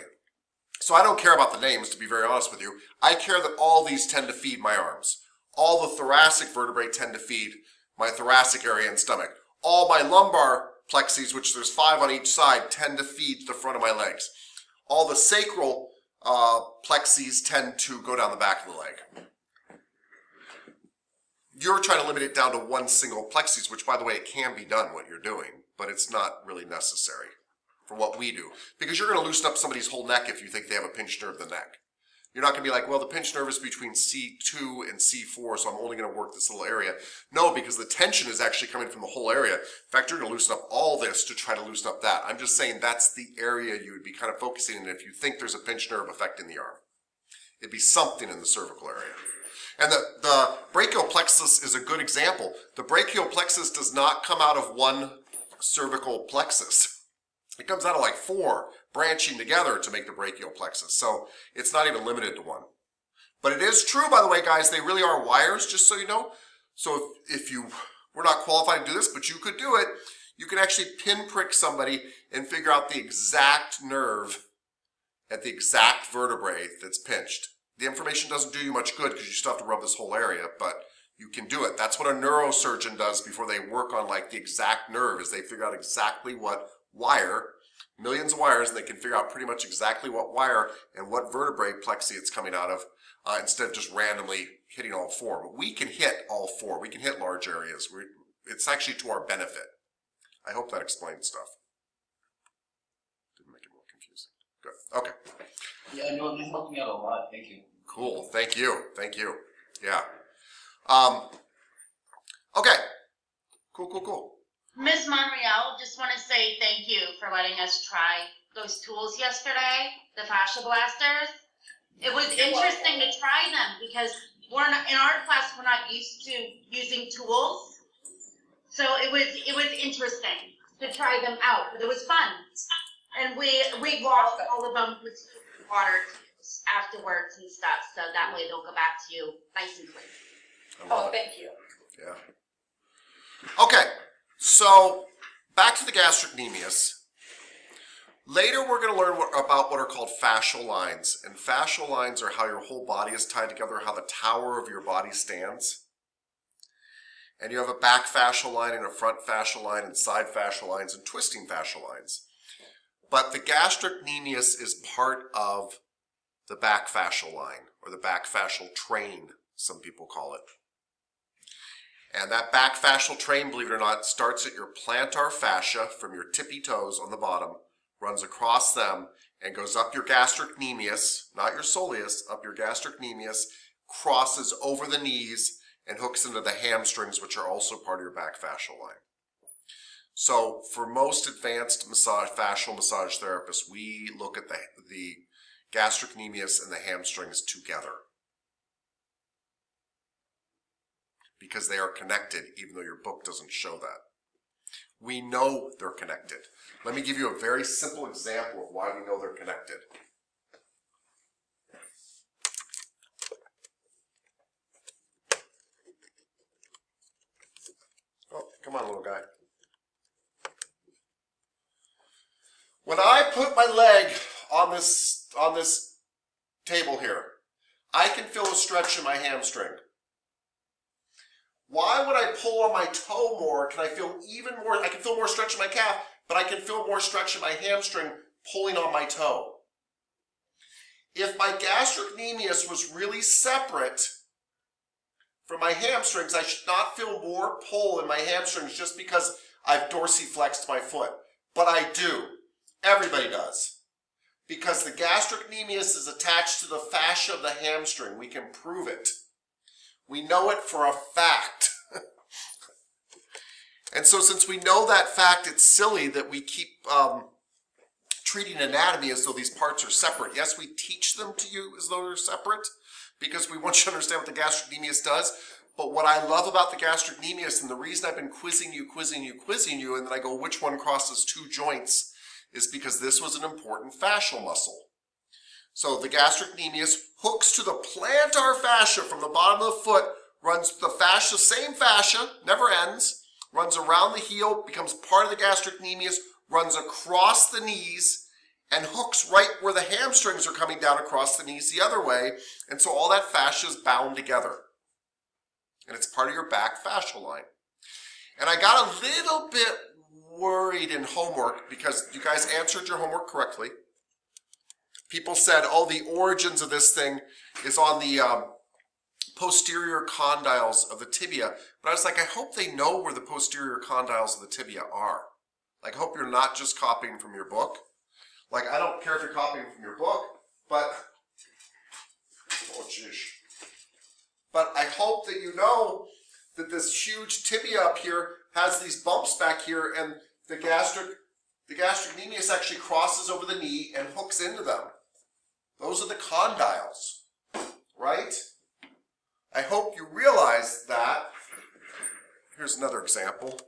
So I don't care about the names, to be very honest with you. I care that all these tend to feed my arms. All the thoracic vertebrae tend to feed my thoracic area and stomach. All my lumbar plexes, which there's 5 on each side, tend to feed the front of my legs. All the sacral plexes tend to go down the back of the leg. You're trying to limit it down to one single plexus, which, by the way, it can be done what you're doing, but it's not really necessary for what we do. Because you're going to loosen up somebody's whole neck if you think they have a pinched nerve in the neck. You're not going to be like, well, the pinched nerve is between C2 and C4, so I'm only going to work this little area. No, because the tension is actually coming from the whole area. In fact, you're going to loosen up all this to try to loosen up that. I'm just saying that's the area you would be kind of focusing on if you think there's a pinched nerve affecting the arm. It'd be something in the cervical area. And the brachial plexus is a good example. The brachial plexus does not come out of one cervical plexus. It comes out of like 4 branching together to make the brachial plexus. So it's not even limited to one. But it is true, by the way, guys, they really are wires, just so you know. So if you were not qualified to do this, but you could do it, you can actually pinprick somebody and figure out the exact nerve at the exact vertebrae that's pinched. The information doesn't do you much good because you still have to rub this whole area, but you can do it. That's what a neurosurgeon does before they work on like the exact nerve, is they figure out exactly what wire, millions of wires, and they can figure out pretty much exactly what wire and what vertebrae plexi it's coming out of, instead of just randomly hitting all 4. But we can hit all 4. We can hit large areas. It's actually to our benefit. I hope that explains stuff. Didn't make it more confusing. Good. Okay. Yeah, no, this helped me out a lot. Thank you. Cool. Thank you. Thank you. Yeah. Okay. Cool. Miss Monreal, just want to say thank you for letting us try those tools yesterday, the fascia blasters. It was interesting to try them because in our class we're not used to using tools, so it was interesting to try them out. But it was fun, and we washed all of them with water afterwards and stuff, so that way they'll go back to you nice and clean. Oh, thank you. Yeah. Okay. So, back to the gastrocnemius. Later we're going to learn about what are called fascial lines. And fascial lines are how your whole body is tied together, how the tower of your body stands. And you have a back fascial line and a front fascial line and side fascial lines and twisting fascial lines. But the gastrocnemius is part of the back fascial line, or the back fascial train, some people call it. And that back fascial train, believe it or not, starts at your plantar fascia from your tippy toes on the bottom, runs across them, and goes up your gastrocnemius, not your soleus, up your gastrocnemius, crosses over the knees, and hooks into the hamstrings, which are also part of your back fascial line. So for most advanced fascial massage therapists, we look at the gastrocnemius and the hamstrings together, because they are connected, even though your book doesn't show that. We know they're connected. Let me give you a very simple example of why we know they're connected. Oh, come on, little guy. When I put my leg on this table here, I can feel a stretch in my hamstring. Why would I pull on my toe more? Can I feel even more? I can feel more stretch in my calf, but I can feel more stretch in my hamstring pulling on my toe. If my gastrocnemius was really separate from my hamstrings, I should not feel more pull in my hamstrings just because I've dorsiflexed my foot. But I do. Everybody does. Because the gastrocnemius is attached to the fascia of the hamstring. We can prove it. We know it for a fact. And so since we know that fact, it's silly that we keep treating anatomy as though these parts are separate. Yes, we teach them to you as though they're separate because we want you to understand what the gastrocnemius does. But what I love about the gastrocnemius, and the reason I've been quizzing you, and then I go, which one crosses two joints, is because this was an important fascial muscle. So the gastrocnemius hooks to the plantar fascia from the bottom of the foot, runs the fascia, same fascia, never ends, runs around the heel, becomes part of the gastrocnemius, runs across the knees, and hooks right where the hamstrings are coming down across the knees the other way. And so all that fascia is bound together. And it's part of your back fascial line. And I got a little bit worried in homework because you guys answered your homework correctly. People said, oh, the origins of this thing is on the posterior condyles of the tibia. But I was like, I hope they know where the posterior condyles of the tibia are. Like, I hope you're not just copying from your book. Like, I don't care if you're copying from your book, but, oh, jeez. But I hope that you know that this huge tibia up here has these bumps back here, and the gastrocnemius actually crosses over the knee and hooks into them. Those are the condyles, right? I hope you realize that. Here's another example.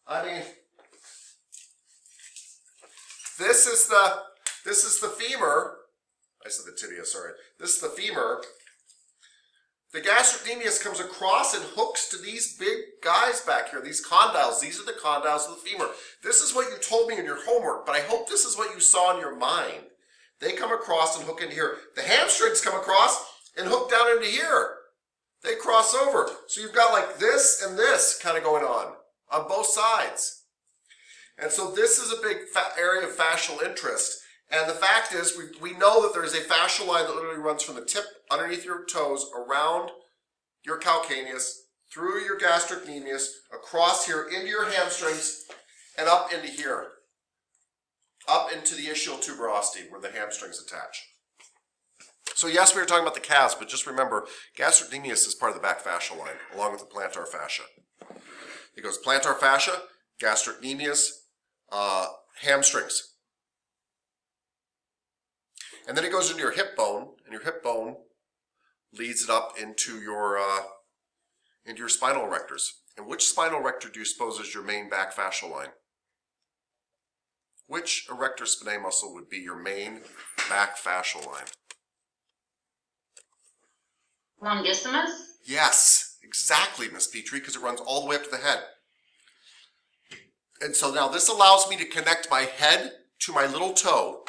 I mean, this is the femur. I said the tibia, sorry. This is the femur. The gastrocnemius comes across and hooks to these big guys back here, these condyles. These are the condyles of the femur. This is what you told me in your homework, but I hope this is what you saw in your mind. They come across and hook into here. The hamstrings come across and hook down into here. They cross over. So you've got like this and this kind of going on both sides. And so this is a big area of fascial interest. And the fact is, we know that there is a fascial line that literally runs from the tip underneath your toes, around your calcaneus, through your gastrocnemius, across here, into your hamstrings, and up into here. Up into the ischial tuberosity, where the hamstrings attach. So yes, we were talking about the calves, but just remember, gastrocnemius is part of the back fascial line, along with the plantar fascia. It goes plantar fascia, gastrocnemius, hamstrings. And then it goes into your hip bone, and your hip bone leads it up into your spinal erectors. And which spinal erector do you suppose is your main back fascial line? Which erector spinae muscle would be your main back fascial line? Longissimus? Yes, exactly, Miss Petrie, because it runs all the way up to the head. And so now this allows me to connect my head to my little toe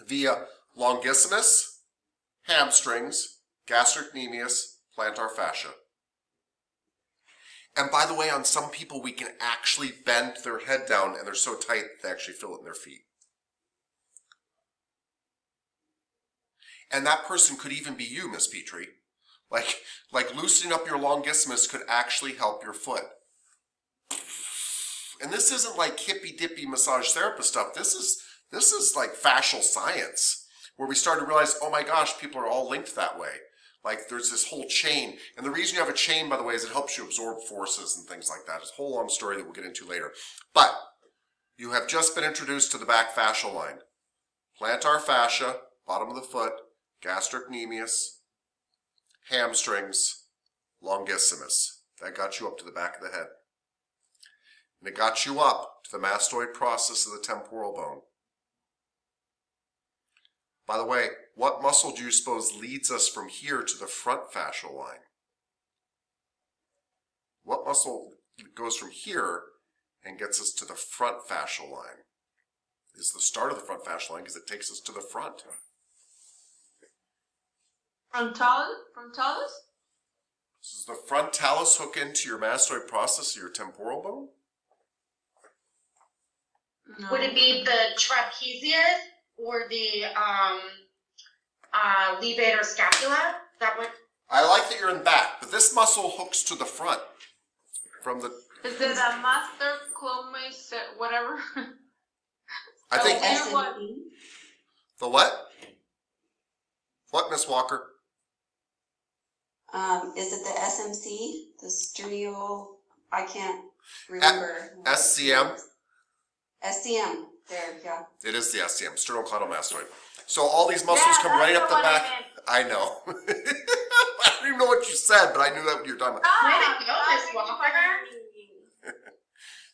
via longissimus, hamstrings, gastrocnemius, plantar fascia. And by the way, on some people, we can actually bend their head down and they're so tight they actually feel it in their feet. And that person could even be you, Miss Petrie. Like loosening up your longissimus could actually help your foot. And this isn't like hippy dippy massage therapist stuff. This is like fascial science, where we start to realize, oh my gosh, people are all linked that way. Like there's this whole chain. And the reason you have a chain, by the way, is it helps you absorb forces and things like that. It's a whole long story that we'll get into later. But you have just been introduced to the back fascial line. Plantar fascia, bottom of the foot, gastrocnemius, hamstrings, longissimus. That got you up to the back of the head. And it got you up to the mastoid process of the temporal bone. By the way, what muscle do you suppose leads us from here to the front fascial line? What muscle goes from here and gets us to the front fascial line? Is the start of the front fascial line because it takes us to the front. Frontalis? Does the frontalis hook into your mastoid process of your temporal bone? No. Would it be the trapezius or the levator scapula? That would. I like that you're in back, but this muscle hooks to the front. From the. Is it a master clomis, whatever? I think. SMC. The what? What, Miss Walker? Is it the SMC? The sternio? I can't remember. SCM? SCM. There, yeah. It is the SCM, sternocleidomastoid. So all these muscles come right up the back. I know. I don't even know what you said, but I knew that what you were talking about. Way to go, Miss Walker.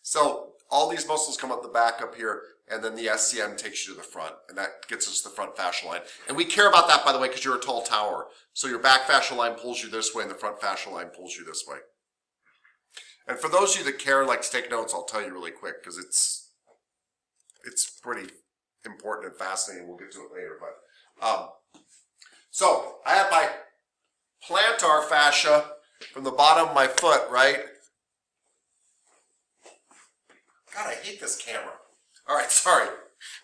So all these muscles come up the back up here, and then the SCM takes you to the front, and that gets us to the front fascial line. And we care about that, by the way, because you're a tall tower. So your back fascial line pulls you this way, and the front fascial line pulls you this way. And for those of you that care and like to take notes, I'll tell you really quick, because it's pretty important and fascinating. We'll get to it later, but so I have my plantar fascia from the bottom of my foot, right? God, I hate this camera. All right, sorry,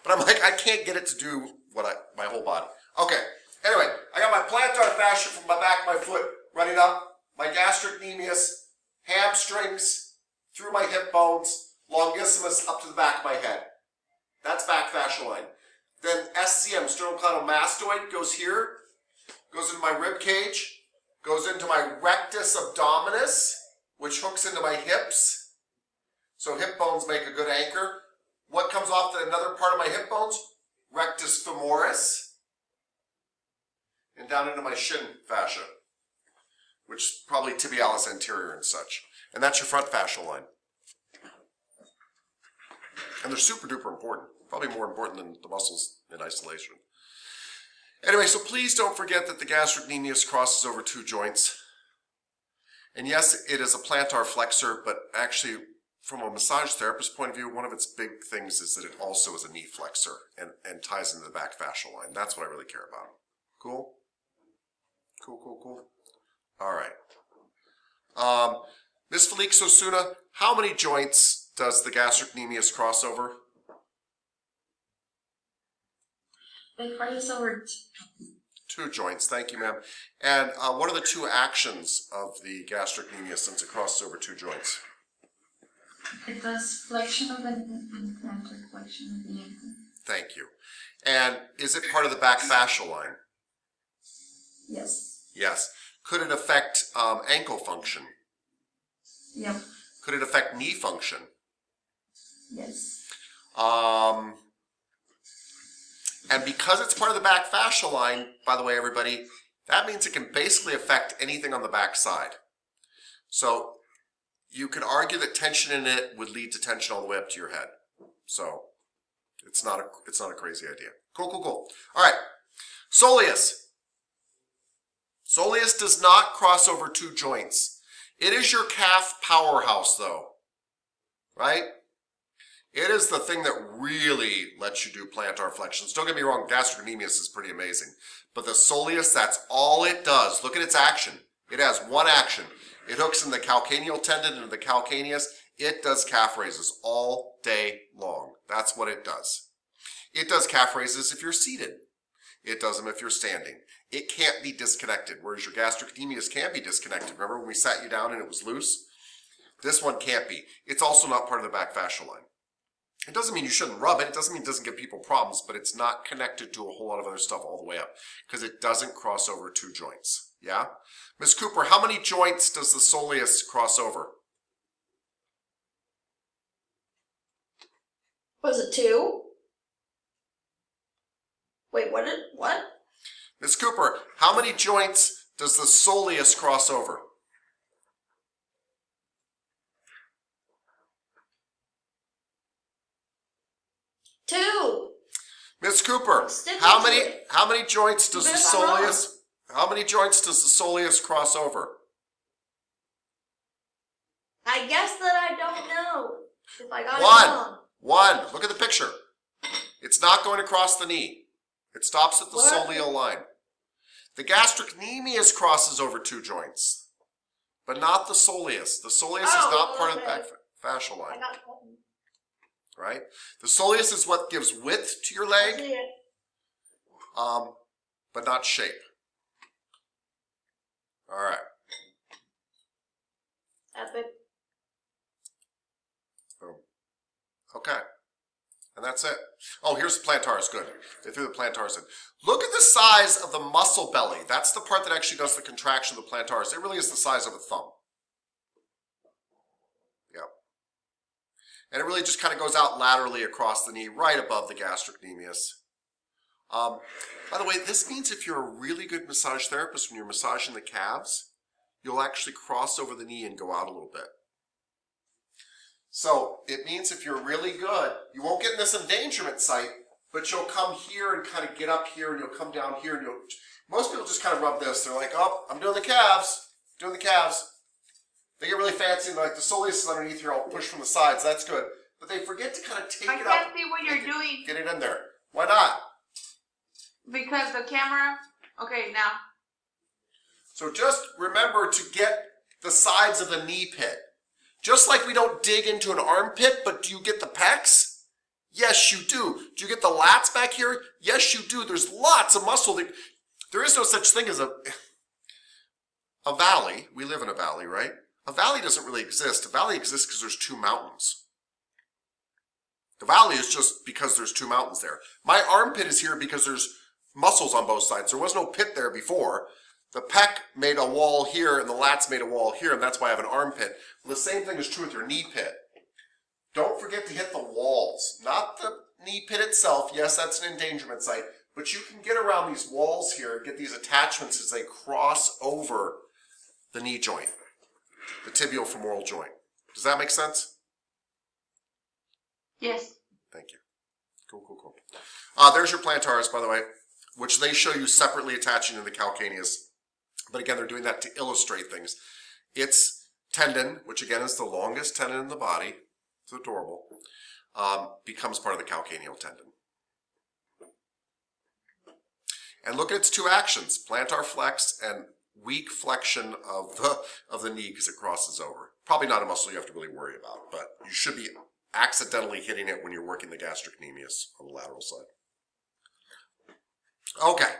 but I'm like I can't get it to do my whole body. Okay. Anyway, I got my plantar fascia from my back of my foot running up my gastrocnemius, hamstrings, through my hip bones, longissimus up to the back of my head. That's back fascial line. Then SCM, sternocleidomastoid, goes here, goes into my rib cage, goes into my rectus abdominis, which hooks into my hips. So hip bones make a good anchor. What comes off another part of my hip bones? Rectus femoris. And down into my shin fascia, which is probably tibialis anterior and such. And that's your front fascial line. And they're super duper important. Probably more important than the muscles in isolation. Anyway, so please don't forget that the gastrocnemius crosses over two joints. And yes, it is a plantar flexor, but actually from a massage therapist point of view, one of its big things is that it also is a knee flexor and ties into the back fascial line. That's what I really care about. Cool? Cool. All right. Ms. Felix Osuna, how many joints does the gastrocnemius cross over? It crosses over Two joints, thank you, ma'am. And what are the two actions of the gastrocnemius since it crosses over two joints? it does flexion of the and plantar flexion of the ankle. Thank you. And is it part of the back fascial line? Yes. Yes. Could it affect ankle function? Yep. Could it affect knee function? Yes. And because it's part of the back fascial line, by the way, everybody, that means it can basically affect anything on the back side. So you could argue that tension in it would lead to tension all the way up to your head. So it's not a crazy idea. Cool. All right. Soleus. Soleus does not cross over two joints. It is your calf powerhouse, though. Right? It is the thing that really lets you do plantar flexions. Don't get me wrong, gastrocnemius is pretty amazing. But the soleus, that's all it does. Look at its action. It has one action. It hooks in the calcaneal tendon and the calcaneus. It does calf raises all day long. That's what it does. It does calf raises if you're seated. It does them if you're standing. It can't be disconnected, whereas your gastrocnemius can be disconnected. Remember when we sat you down and it was loose? This one can't be. It's also not part of the back fascial line. It doesn't mean you shouldn't rub it. It doesn't mean it doesn't give people problems, but it's not connected to a whole lot of other stuff all the way up because it doesn't cross over two joints. Yeah? Miss Cooper, how many joints does the soleus cross over? Was it 2? Wait, what? Miss Cooper, how many joints does the soleus cross over? 2. Miss Cooper, Stick how to many it. joints does Even the if I'm wrong. soleus cross over? I guess that I don't know if I got it wrong. One. Look at the picture. It's not going across the knee. It stops at the What? soleal line. The gastrocnemius crosses over two joints, but not the soleus. The soleus is not part of the back fascial I line, got it wrong. right? The soleus is what gives width to your I leg, see it. but not shape. All right. Epic. Okay. And that's it. Oh, here's the plantaris. Good. They threw the plantaris in. Look at the size of the muscle belly. That's the part that actually does the contraction of the plantaris. It really is the size of a thumb. Yep. And it really just kind of goes out laterally across the knee, right above the gastrocnemius. By the way, this means if you're a really good massage therapist, when you're massaging the calves, you'll actually cross over the knee and go out a little bit. So it means if you're really good, you won't get in this endangerment site, but you'll come here and kind of get up here and you'll come down here and most people just kind of rub this. They're like, oh, I'm doing the calves, They get really fancy and like the soleus is underneath here, I'll push from the sides, that's good. But they forget to kind of take I it can't up. see what you're doing Get it in there. Why not? because the camera. Okay, now. So just remember to get the sides of the knee pit. Just like we don't dig into an armpit, but do you get the pecs? Yes, you do. Do you get the lats back here? Yes, you do. There's lots of muscle. There is no such thing as a valley. We live in a valley, right? A valley doesn't really exist. A valley exists because there's two mountains. The valley is just because there's two mountains there. My armpit is here because there's muscles on both sides. There was no pit there before. The pec made a wall here and the lats made a wall here, and that's why I have an armpit. Well, the same thing is true with your knee pit. Don't forget to hit the walls, not the knee pit itself. Yes, that's an endangerment site, but you can get around these walls here and get these attachments as they cross over the knee joint, the tibial femoral joint. Does that make sense? Yes. Thank you. Cool. There's your plantaris, by the way, which they show you separately attaching to the calcaneus. But again, they're doing that to illustrate things. Its tendon, which again is the longest tendon in the body, it's adorable, becomes part of the calcaneal tendon. And look at its two actions, plantar flex and weak flexion of the knee because it crosses over. Probably not a muscle you have to really worry about, but you should be accidentally hitting it when you're working the gastrocnemius on the lateral side. Okay.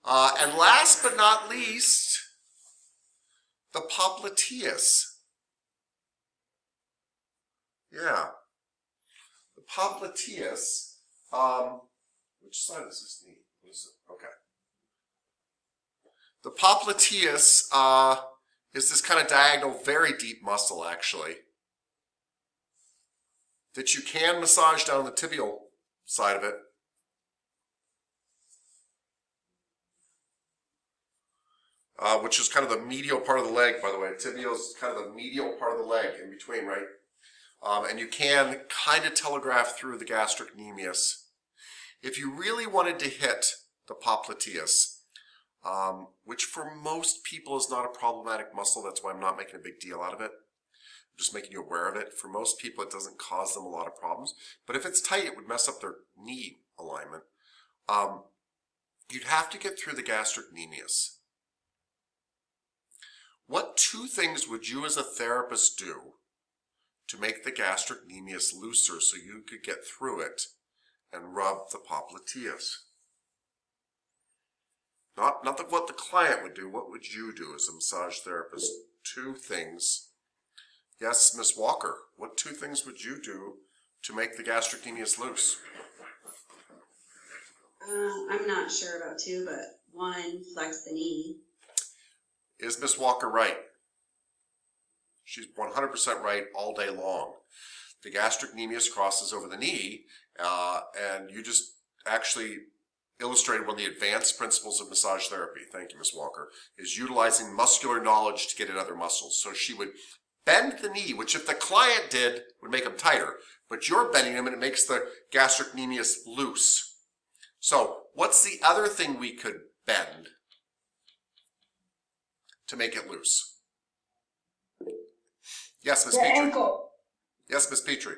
And last but not least, the popliteus. Yeah. The popliteus, which side is this knee? What is it? Okay. The popliteus is this kind of diagonal, very deep muscle actually, that you can massage down the tibial side of it. Which is kind of the medial part of the leg, by the way. Tibial is kind of the medial part of the leg in between, right? And you can kind of telegraph through the gastrocnemius. If you really wanted to hit the popliteus, which for most people is not a problematic muscle, that's why I'm not making a big deal out of it. I'm just making you aware of it. For most people, it doesn't cause them a lot of problems. But if it's tight, it would mess up their knee alignment. You'd have to get through the gastrocnemius. What 2 things would you as a therapist do to make the gastrocnemius looser so you could get through it and rub the popliteus? Not what the client would do. What would you do as a massage therapist? 2 things. Yes, Miss Walker. What 2 things would you do to make the gastrocnemius loose? I'm not sure about 2, but 1, flex the knee. Is Miss Walker right? She's 100% right all day long. The gastrocnemius crosses over the knee, and you just actually illustrated one of the advanced principles of massage therapy. Thank you, Miss Walker, is utilizing muscular knowledge to get at other muscles. So she would bend the knee, which if the client did, would make them tighter, but you're bending them and it makes the gastrocnemius loose. So what's the other thing we could bend to make it loose? Yes, Miss The Petrie. ankle. Yes, Miss Petrie.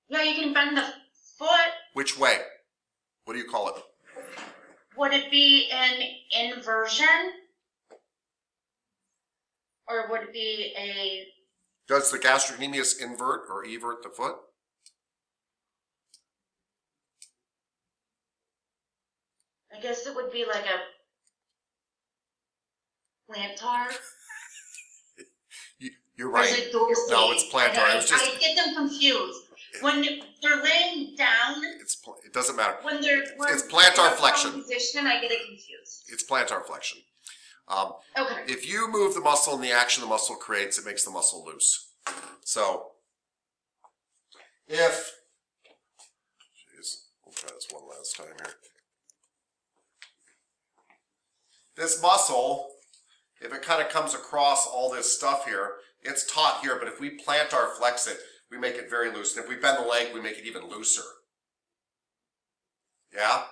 Yeah, you can bend the foot. Which way? What do you call it? Would it be an inversion? Or would it be a... Does the gastrocnemius invert or evert the foot? I guess it would be like a plantar. You're Or is right. it dorsal? No, it's plantar. I, It was just- I get them confused. When they're laying down, It doesn't matter. when they're It's plantar in a flexion. prone position, I get it confused. It's plantar flexion. Okay. If you move the muscle and the action the muscle creates, it makes the muscle loose. So, jeez, we'll try this one last time here. This muscle, if it kind of comes across all this stuff here, it's taut here, but if we plantar flex it, we make it very loose. And if we bend the leg, we make it even looser. Yeah?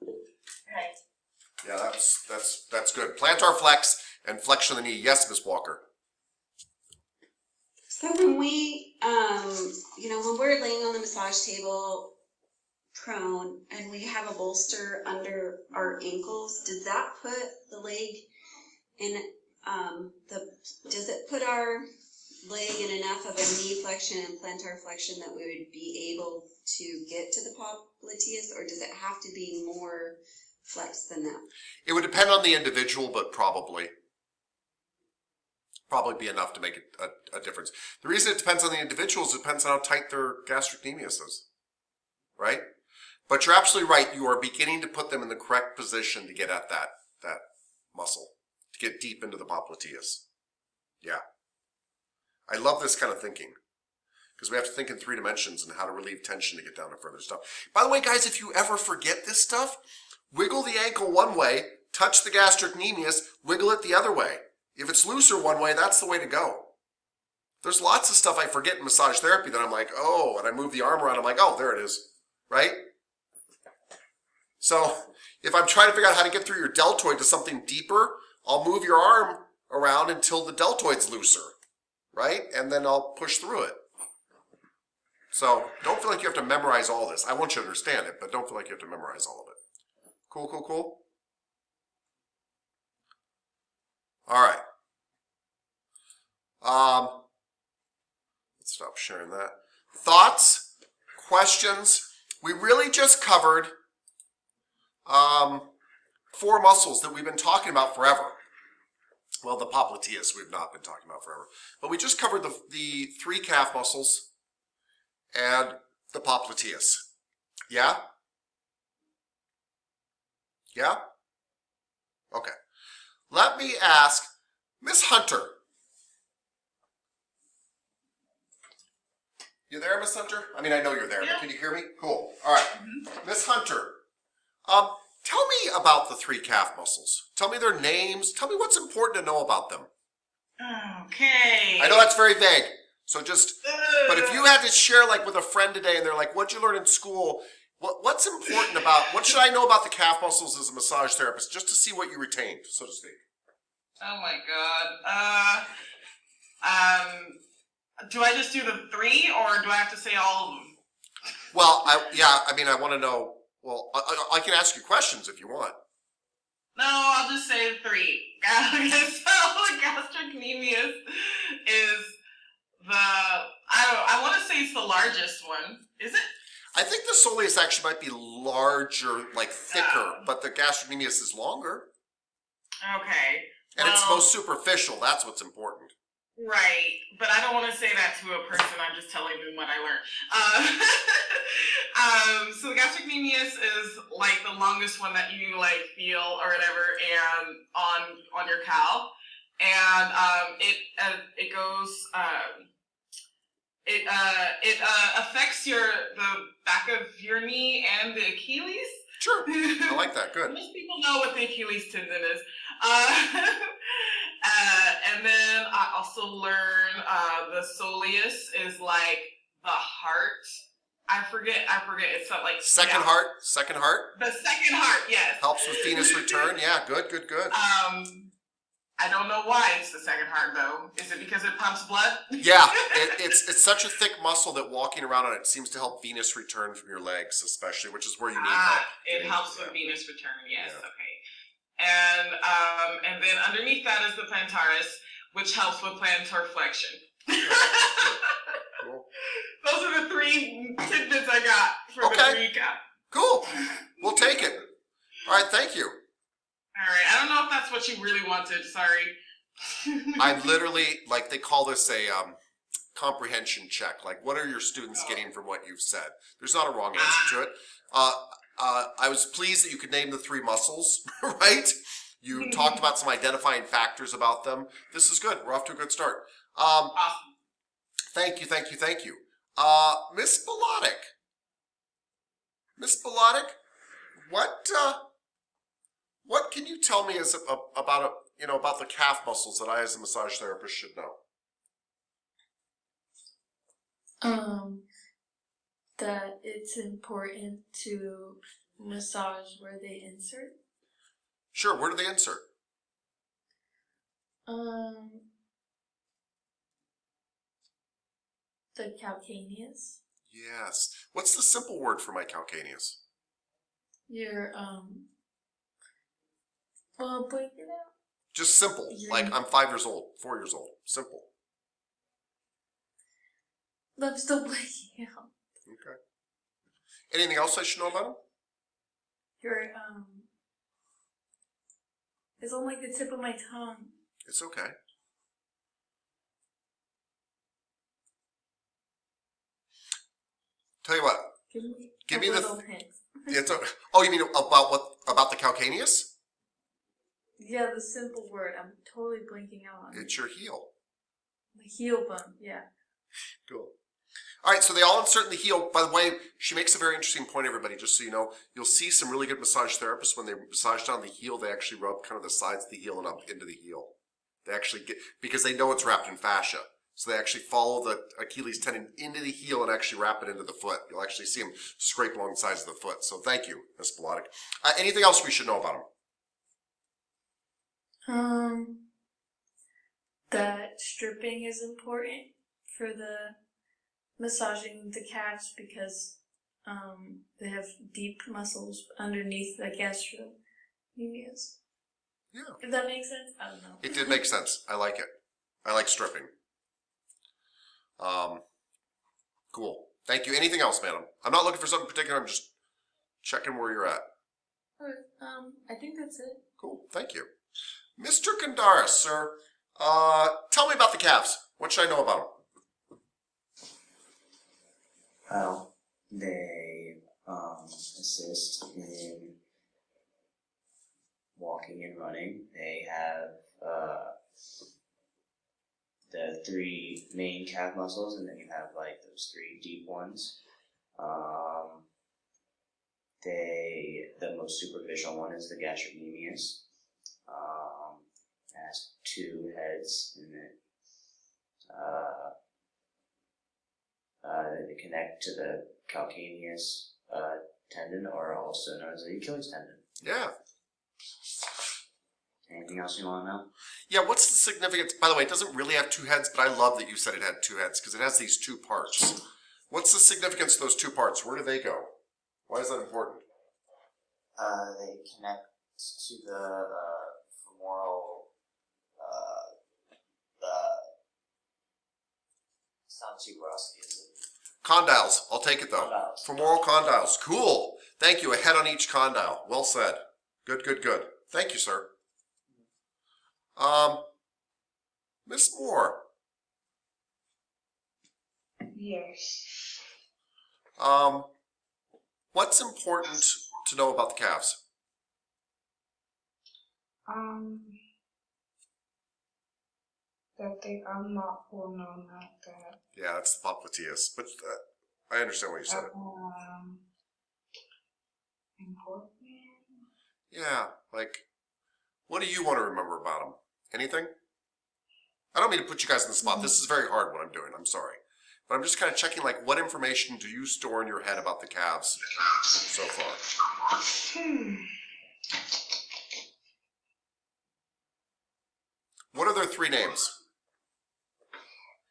Right. Yeah, that's good. Plantar flex and flexion of the knee. Yes, Miss Walker. So when we, when we're laying on the massage table prone and we have a bolster under our ankles, does that put the leg in, does it put our leg in enough of a knee flexion and plantar flexion that we would be able to get to the popliteus, or does it have to be more flex than that? It would depend on the individual, but probably be enough to make a difference. The reason it depends on the individual is it depends on how tight their gastrocnemius is, right? But you're absolutely right. You are beginning to put them in the correct position to get at that muscle, to get deep into the popliteus. Yeah. I love this kind of thinking because we have to think in 3 dimensions and how to relieve tension to get down to further stuff. By the way, guys, if you ever forget this stuff, wiggle the ankle one way, touch the gastrocnemius, wiggle it the other way. If it's looser one way, that's the way to go. There's lots of stuff I forget in massage therapy that I'm like, oh, and I move the arm around, I'm like, oh, there it is, right? So if I'm trying to figure out how to get through your deltoid to something deeper, I'll move your arm around until the deltoid's looser, right? And then I'll push through it. So don't feel like you have to memorize all this. I want you to understand it, but don't feel like you have to memorize all of it. Cool, cool, cool? All right. Let's stop sharing that. Thoughts? Questions? We really just covered 4 muscles that we've been talking about forever. Well, the popliteus we've not been talking about forever. But we just covered the 3 calf muscles and the popliteus. Yeah? Yeah? Okay. Let me ask Miss Hunter. You there, Miss Hunter? I mean, I know you're there, but can you hear me? Cool. All right. Miss Hunter, tell me about the 3 calf muscles. Tell me their names. Tell me what's important to know about them. Okay. I know that's very vague. So just, but if you had to share like with a friend today and they're like, what'd you learn in school? What's important about, what should I know about the calf muscles as a massage therapist, just to see what you retained, so to speak? Oh my god. Do I just do the 3 or do I have to say all of them? Well, I want to know, well, I can ask you questions if you want. No, I'll just say 3. Okay, so gastrocnemius is I want to say it's the largest one. Is it? I think the soleus actually might be larger, like thicker, but the gastrocnemius is longer. Okay. And it's well, most superficial. That's what's important. Right, but I don't want to say that to a person. I'm just telling them what I learned. So the gastrocnemius is like the longest one that you like feel or whatever, and on your cow, and it goes. It affects the back of your knee and the Achilles. Sure, I like that. Good. Most people know what the Achilles tendon is. And then I also learned the soleus is like the heart. I forget. It's not like Second heart. Second heart. The second heart, yes. Helps with venous return. Yeah, good. I don't know why it's the second heart though. Is it because it pumps blood? Yeah, it's such a thick muscle that walking around on it seems to help venous return from your legs, especially, which is where you need help. It helps with venous return. Yes. Yeah. Okay. And then underneath that is the plantaris, which helps with plantar flexion. Cool. Those are the 3 tidbits I got for the recap. Cool. We'll take it. All right. Thank you. All right. I don't know if that's what you really wanted. Sorry. I literally, like, they call this a comprehension check. Like, what are your students getting from what you've said? There's not a wrong answer to it. I was pleased that you could name the 3 muscles, right? You talked about some identifying factors about them. This is good. We're off to a good start. Awesome. Thank you. Miss Bolotic, what can you tell me about the calf muscles that I as a massage therapist should know? That it's important to massage where they insert. Sure, where do they insert? The calcaneus. Yes. What's the simple word for my calcaneus? Your well, break it out. Just simple. Like I'm 5 years old, 4 years old. Simple. I'm still breaking out. Okay. Anything else I should know about them? Your it's on like the tip of my tongue. It's okay. Tell you what. Give me the hints. It's okay. Oh, you mean about the calcaneus? Yeah, the simple word. I'm totally blanking out on it. It's your heel. The heel bone. Yeah. Cool. All right, so they all insert in the heel. By the way, she makes a very interesting point, everybody, just so you know. You'll see some really good massage therapists, when they massage down the heel, they actually rub kind of the sides of the heel and up into the heel. They actually because they know it's wrapped in fascia. So they actually follow the Achilles tendon into the heel and actually wrap it into the foot. You'll actually see them scrape along the sides of the foot. So thank you, Ms. Bolotic. Anything else we should know about them? That stripping is important for the massaging the calves because they have deep muscles underneath the gastrocnemius. Yeah. Did that make sense? I don't know. It did make sense. I like it. I like stripping. Cool. Thank you. Anything else, madam? I'm not looking for something particular. I'm just checking where you're at. Alright, I think that's it. Cool. Thank you. Mr. Kandaris, sir, tell me about the calves. What should I know about them? Well, they assist in walking and running. They have the 3 main calf muscles, and then you have like those 3 deep ones. The most superficial one is the gastrocnemius. It has 2 heads in it. They connect to the calcaneus tendon, or also known as the Achilles tendon. Yeah. Anything else you want to know? Yeah, what's the significance? By the way, it doesn't really have 2 heads, but I love that you said it had 2 heads because it has these 2 parts. What's the significance of those 2 parts? Where do they go? Why is that important? They connect to the femoral, it's not tuberosity, is it? Condyles. I'll take it though. Condyles. Femoral condyles. Cool. Thank you. A head on each condyle. Well said. Good, good, good. Thank you, sir. Miss Moore. Yes. What's important to know about the calves? That I'm not well known at that. Yeah, that's the popliteus, but I understand what you said. Important. Yeah, like, what do you want to remember about them? Anything? I don't mean to put you guys in the spot. This is very hard what I'm doing. I'm sorry. But I'm just kind of checking, like, what information do you store in your head about the calves so far? What are their three names?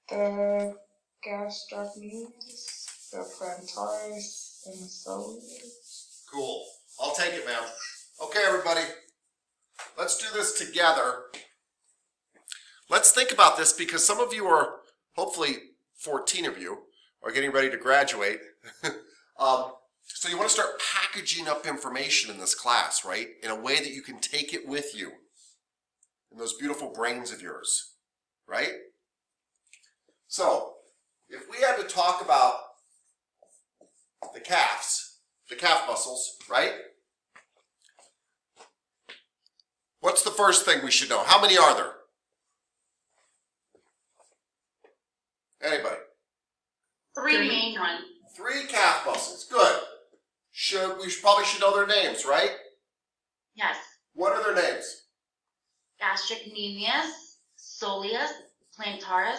The gastrocnemius, the plantaris, and the soleus. Cool. I'll take it, ma'am. Okay, everybody. Let's do this together. Let's think about this because some of you are, hopefully 14 of you, are getting ready to graduate. So you want to start packaging up information in this class, right? In a way that you can take it with you in those beautiful brains of yours, right? So, if we had to talk about the calves, the calf muscles, right? What's the first thing we should know? How many are there? Anybody? Three main ones. 3 calf muscles. Good. We probably should know their names, right? Yes. What are their names? Gastrocnemius, soleus, plantaris.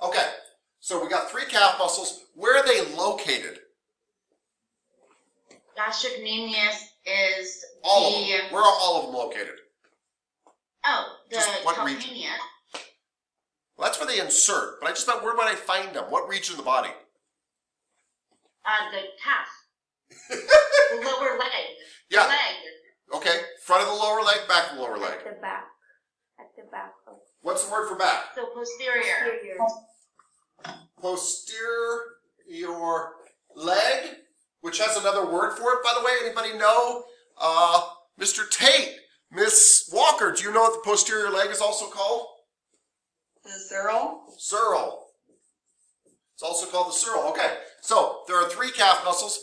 Okay. So we got 3 calf muscles. Where are they located? Gastrocnemius is All of them. Where are all of them located? the Just what region? calcaneus. Well, that's where they insert. But I just thought, where would I find them? What region of the body? The calf. The lower leg. Yeah. The leg. Okay. Front of the lower leg, back of the lower leg. At the back. At the back of What's the word for back? So posterior. Posterior leg, which has another word for it, by the way. Anybody know? Mr. Tate, Miss Walker, do you know what the posterior leg is also called? The sural. Sural. It's also called the sural. Okay, so there are 3 calf muscles.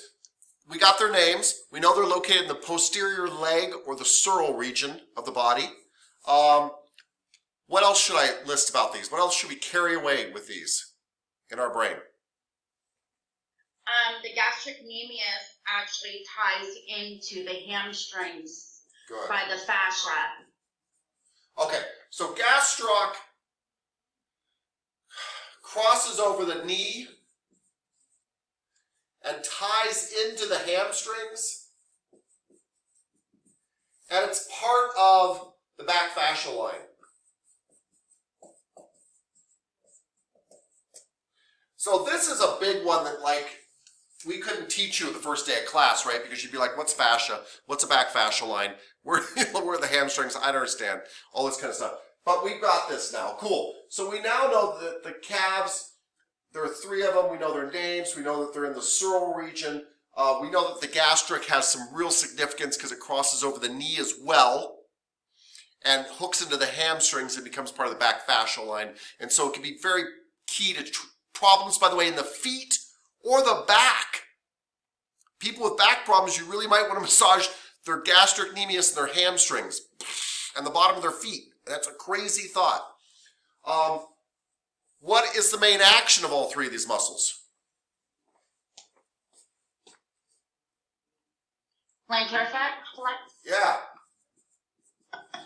We got their names. We know they're located in the posterior leg or the sural region of the body. What else should I list about these? What else should we carry away with these in our brain? The gastrocnemius actually ties into the hamstrings Good. by the fascia. Okay, so gastroc crosses over the knee and ties into the hamstrings, and it's part of the back fascial line. So this is a big one that, like, we couldn't teach you the first day of class, right? Because you'd be like, what's fascia? What's a back fascial line? Where are the hamstrings? I don't understand. All this kind of stuff. But we've got this now. Cool. So we now know that the calves, there are 3 of them. We know their names. We know that they're in the sural region. We know that the gastric has some real significance because it crosses over the knee as well and hooks into the hamstrings and becomes part of the back fascial line. And so it can be very key to problems, by the way, in the feet or the back. People with back problems, you really might want to massage their gastrocnemius and their hamstrings and the bottom of their feet. That's a crazy thought. What is the main action of all 3 of these muscles? Plantar flex. Yeah.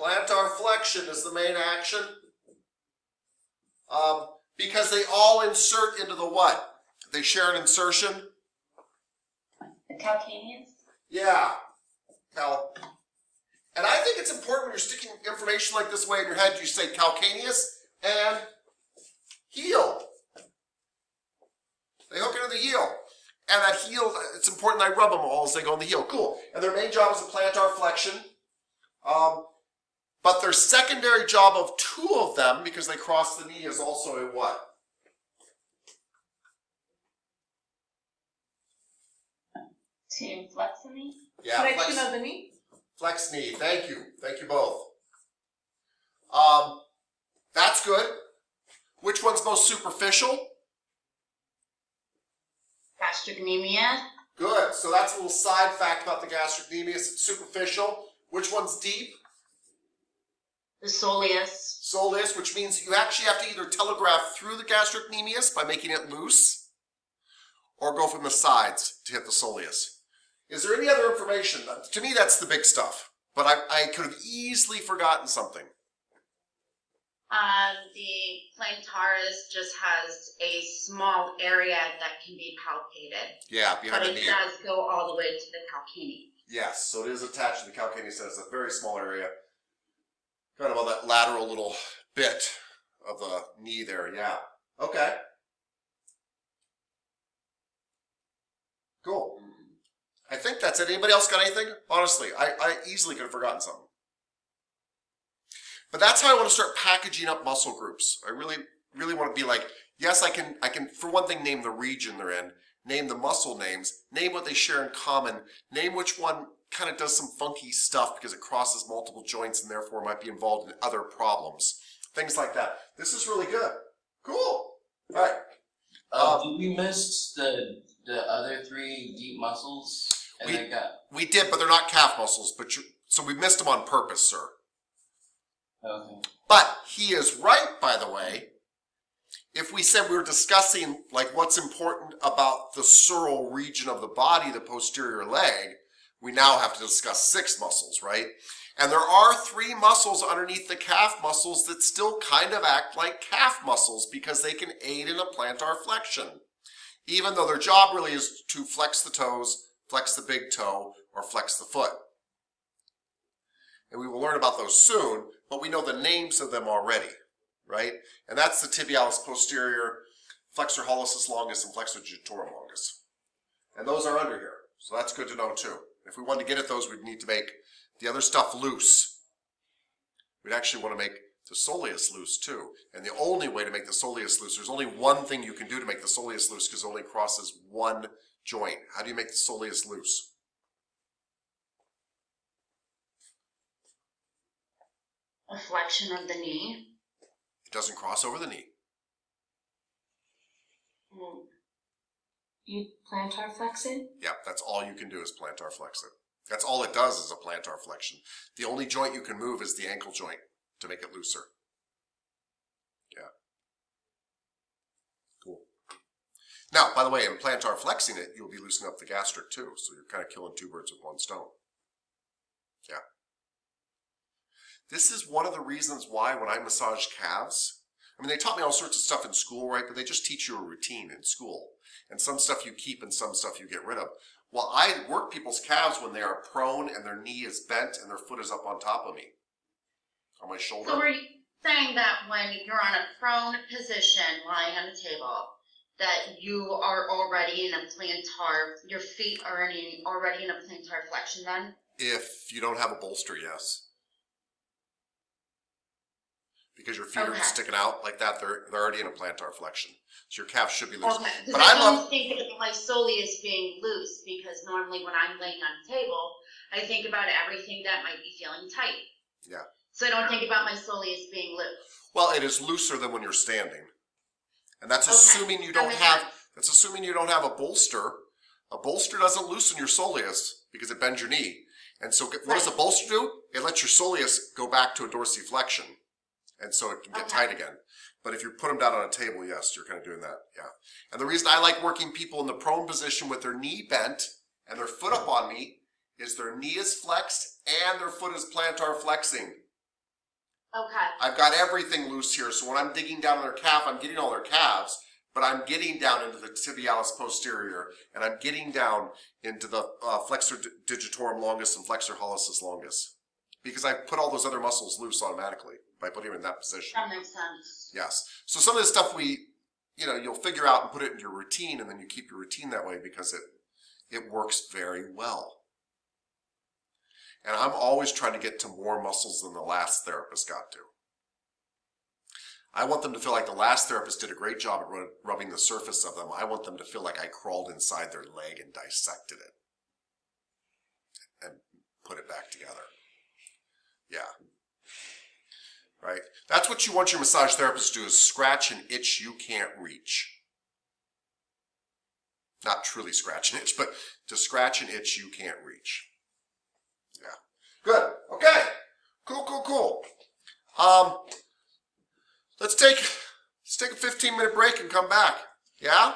Plantar flexion is the main action. Because they all insert into the what? They share an insertion? The calcaneus? Yeah. And I think it's important when you're sticking information like this way in your head, you say calcaneus and heel. They hook into the heel. And that heel, it's important I rub them all as they go in the heel. Cool. And their main job is a plantar flexion. But their secondary job of 2 of them, because they cross the knee, is also a what? To flex the knee? Yeah, Flexion of the knee? flex knee. Thank you. Thank you both. That's good. Which one's most superficial? Gastrocnemia, Good. So that's a little side fact about the gastrocnemius. It's superficial. Which one's deep? the soleus, Soleus, which means you actually have to either telegraph through the gastrocnemius by making it loose, or go from the sides to hit the soleus. Is there any other information? To me, that's the big stuff. But I could have easily forgotten something. the plantaris just has a small area that can be palpated, Yeah, but behind the it knee. does go all the way to the calcaneus. Yes, so it is attached to the calcaneus. It's a very small area. Kind of on that lateral little bit of the knee there, yeah. Okay. Cool. I think that's it. Anybody else got anything? Honestly, I easily could have forgotten something. But that's how I want to start packaging up muscle groups. I really want to be like, yes, I can for one thing name the region they're in, name the muscle names, name what they share in common, name which one kind of does some funky stuff because it crosses multiple joints and therefore might be involved in other problems. Things like that. This is really good. Cool. All right. Did we miss the other 3 deep muscles? And We did, but they're not calf muscles. So we missed them on purpose, sir. Okay. But he is right, by the way. If we said we were discussing like what's important about the sural region of the body, the posterior leg, we now have to discuss 6 muscles, right? And there are 3 muscles underneath the calf muscles that still kind of act like calf muscles because they can aid in a plantar flexion. Even though their job really is to flex the toes, flex the big toe, or flex the foot. And we will learn about those soon, but we know the names of them already, right? And that's the tibialis posterior, flexor hallucis longus, and flexor digitorum longus. And those are under here, so that's good to know too. If we wanted to get at those, we'd need to make the other stuff loose. We'd actually want to make the soleus loose too. And the only way to make the soleus loose, there's only one thing you can do to make the soleus loose because it only crosses one joint. How do you make the soleus loose? A flexion of the knee. It doesn't cross over the knee. You plantar flex it? Yeah, that's all you can do is plantar flex it. That's all it does is a plantar flexion. The only joint you can move is the ankle joint to make it looser. Yeah. Cool. Now, by the way, in plantar flexing it, you'll be loosening up the gastric too, so you're kind of killing 2 birds with 1 stone. Yeah. This is one of the reasons why when I massage calves, I mean, they taught me all sorts of stuff in school, right? But they just teach you a routine in school. And some stuff you keep and some stuff you get rid of. Well, I work people's calves when they are prone and their knee is bent and their foot is up on top of me. On my shoulder. So we're saying that when you're on a prone position, lying on the table, that you are already in a plantar, your feet are already in a plantar flexion then? If you don't have a bolster, yes. Because your feet are sticking out like that, they're already in a plantar flexion. So your calf should be loose. Okay, But I I don't love, think of my soleus being loose because normally when I'm laying on the table, I think about everything that might be feeling tight. yeah. So I don't think about my soleus being loose. Well, it is looser than when you're standing. And that's Okay, assuming you that don't makes have, sense. that's assuming you don't have a bolster. A bolster doesn't loosen your soleus because it bends your knee. And so what does a bolster do? It lets your soleus go back to a dorsiflexion. And so it can get tight again. But if you put them down on a table, yes, you're kind of doing that, yeah. And the reason I like working people in the prone position with their knee bent and their foot up on me is their knee is flexed and their foot is plantar flexing. Okay. I've got everything loose here, so when I'm digging down on their calf, I'm getting all their calves, but I'm getting down into the tibialis posterior, and I'm getting down into the flexor digitorum longus and flexor hallucis longus. Because I put all those other muscles loose automatically by putting them in that position. That makes sense. Yes. So some of this stuff we you know, you'll figure out and put it in your routine, and then you keep your routine that way because it works very well. And I'm always trying to get to more muscles than the last therapist got to. I want them to feel like the last therapist did a great job at rubbing the surface of them. I want them to feel like I crawled inside their leg and dissected it and put it back together. Yeah. Right? That's what you want your massage therapist to do, is scratch an itch you can't reach. Not truly scratch an itch, but to scratch an itch you can't reach. Yeah. Good. Okay. Cool. Let's take a 15-minute break and come back. Yeah?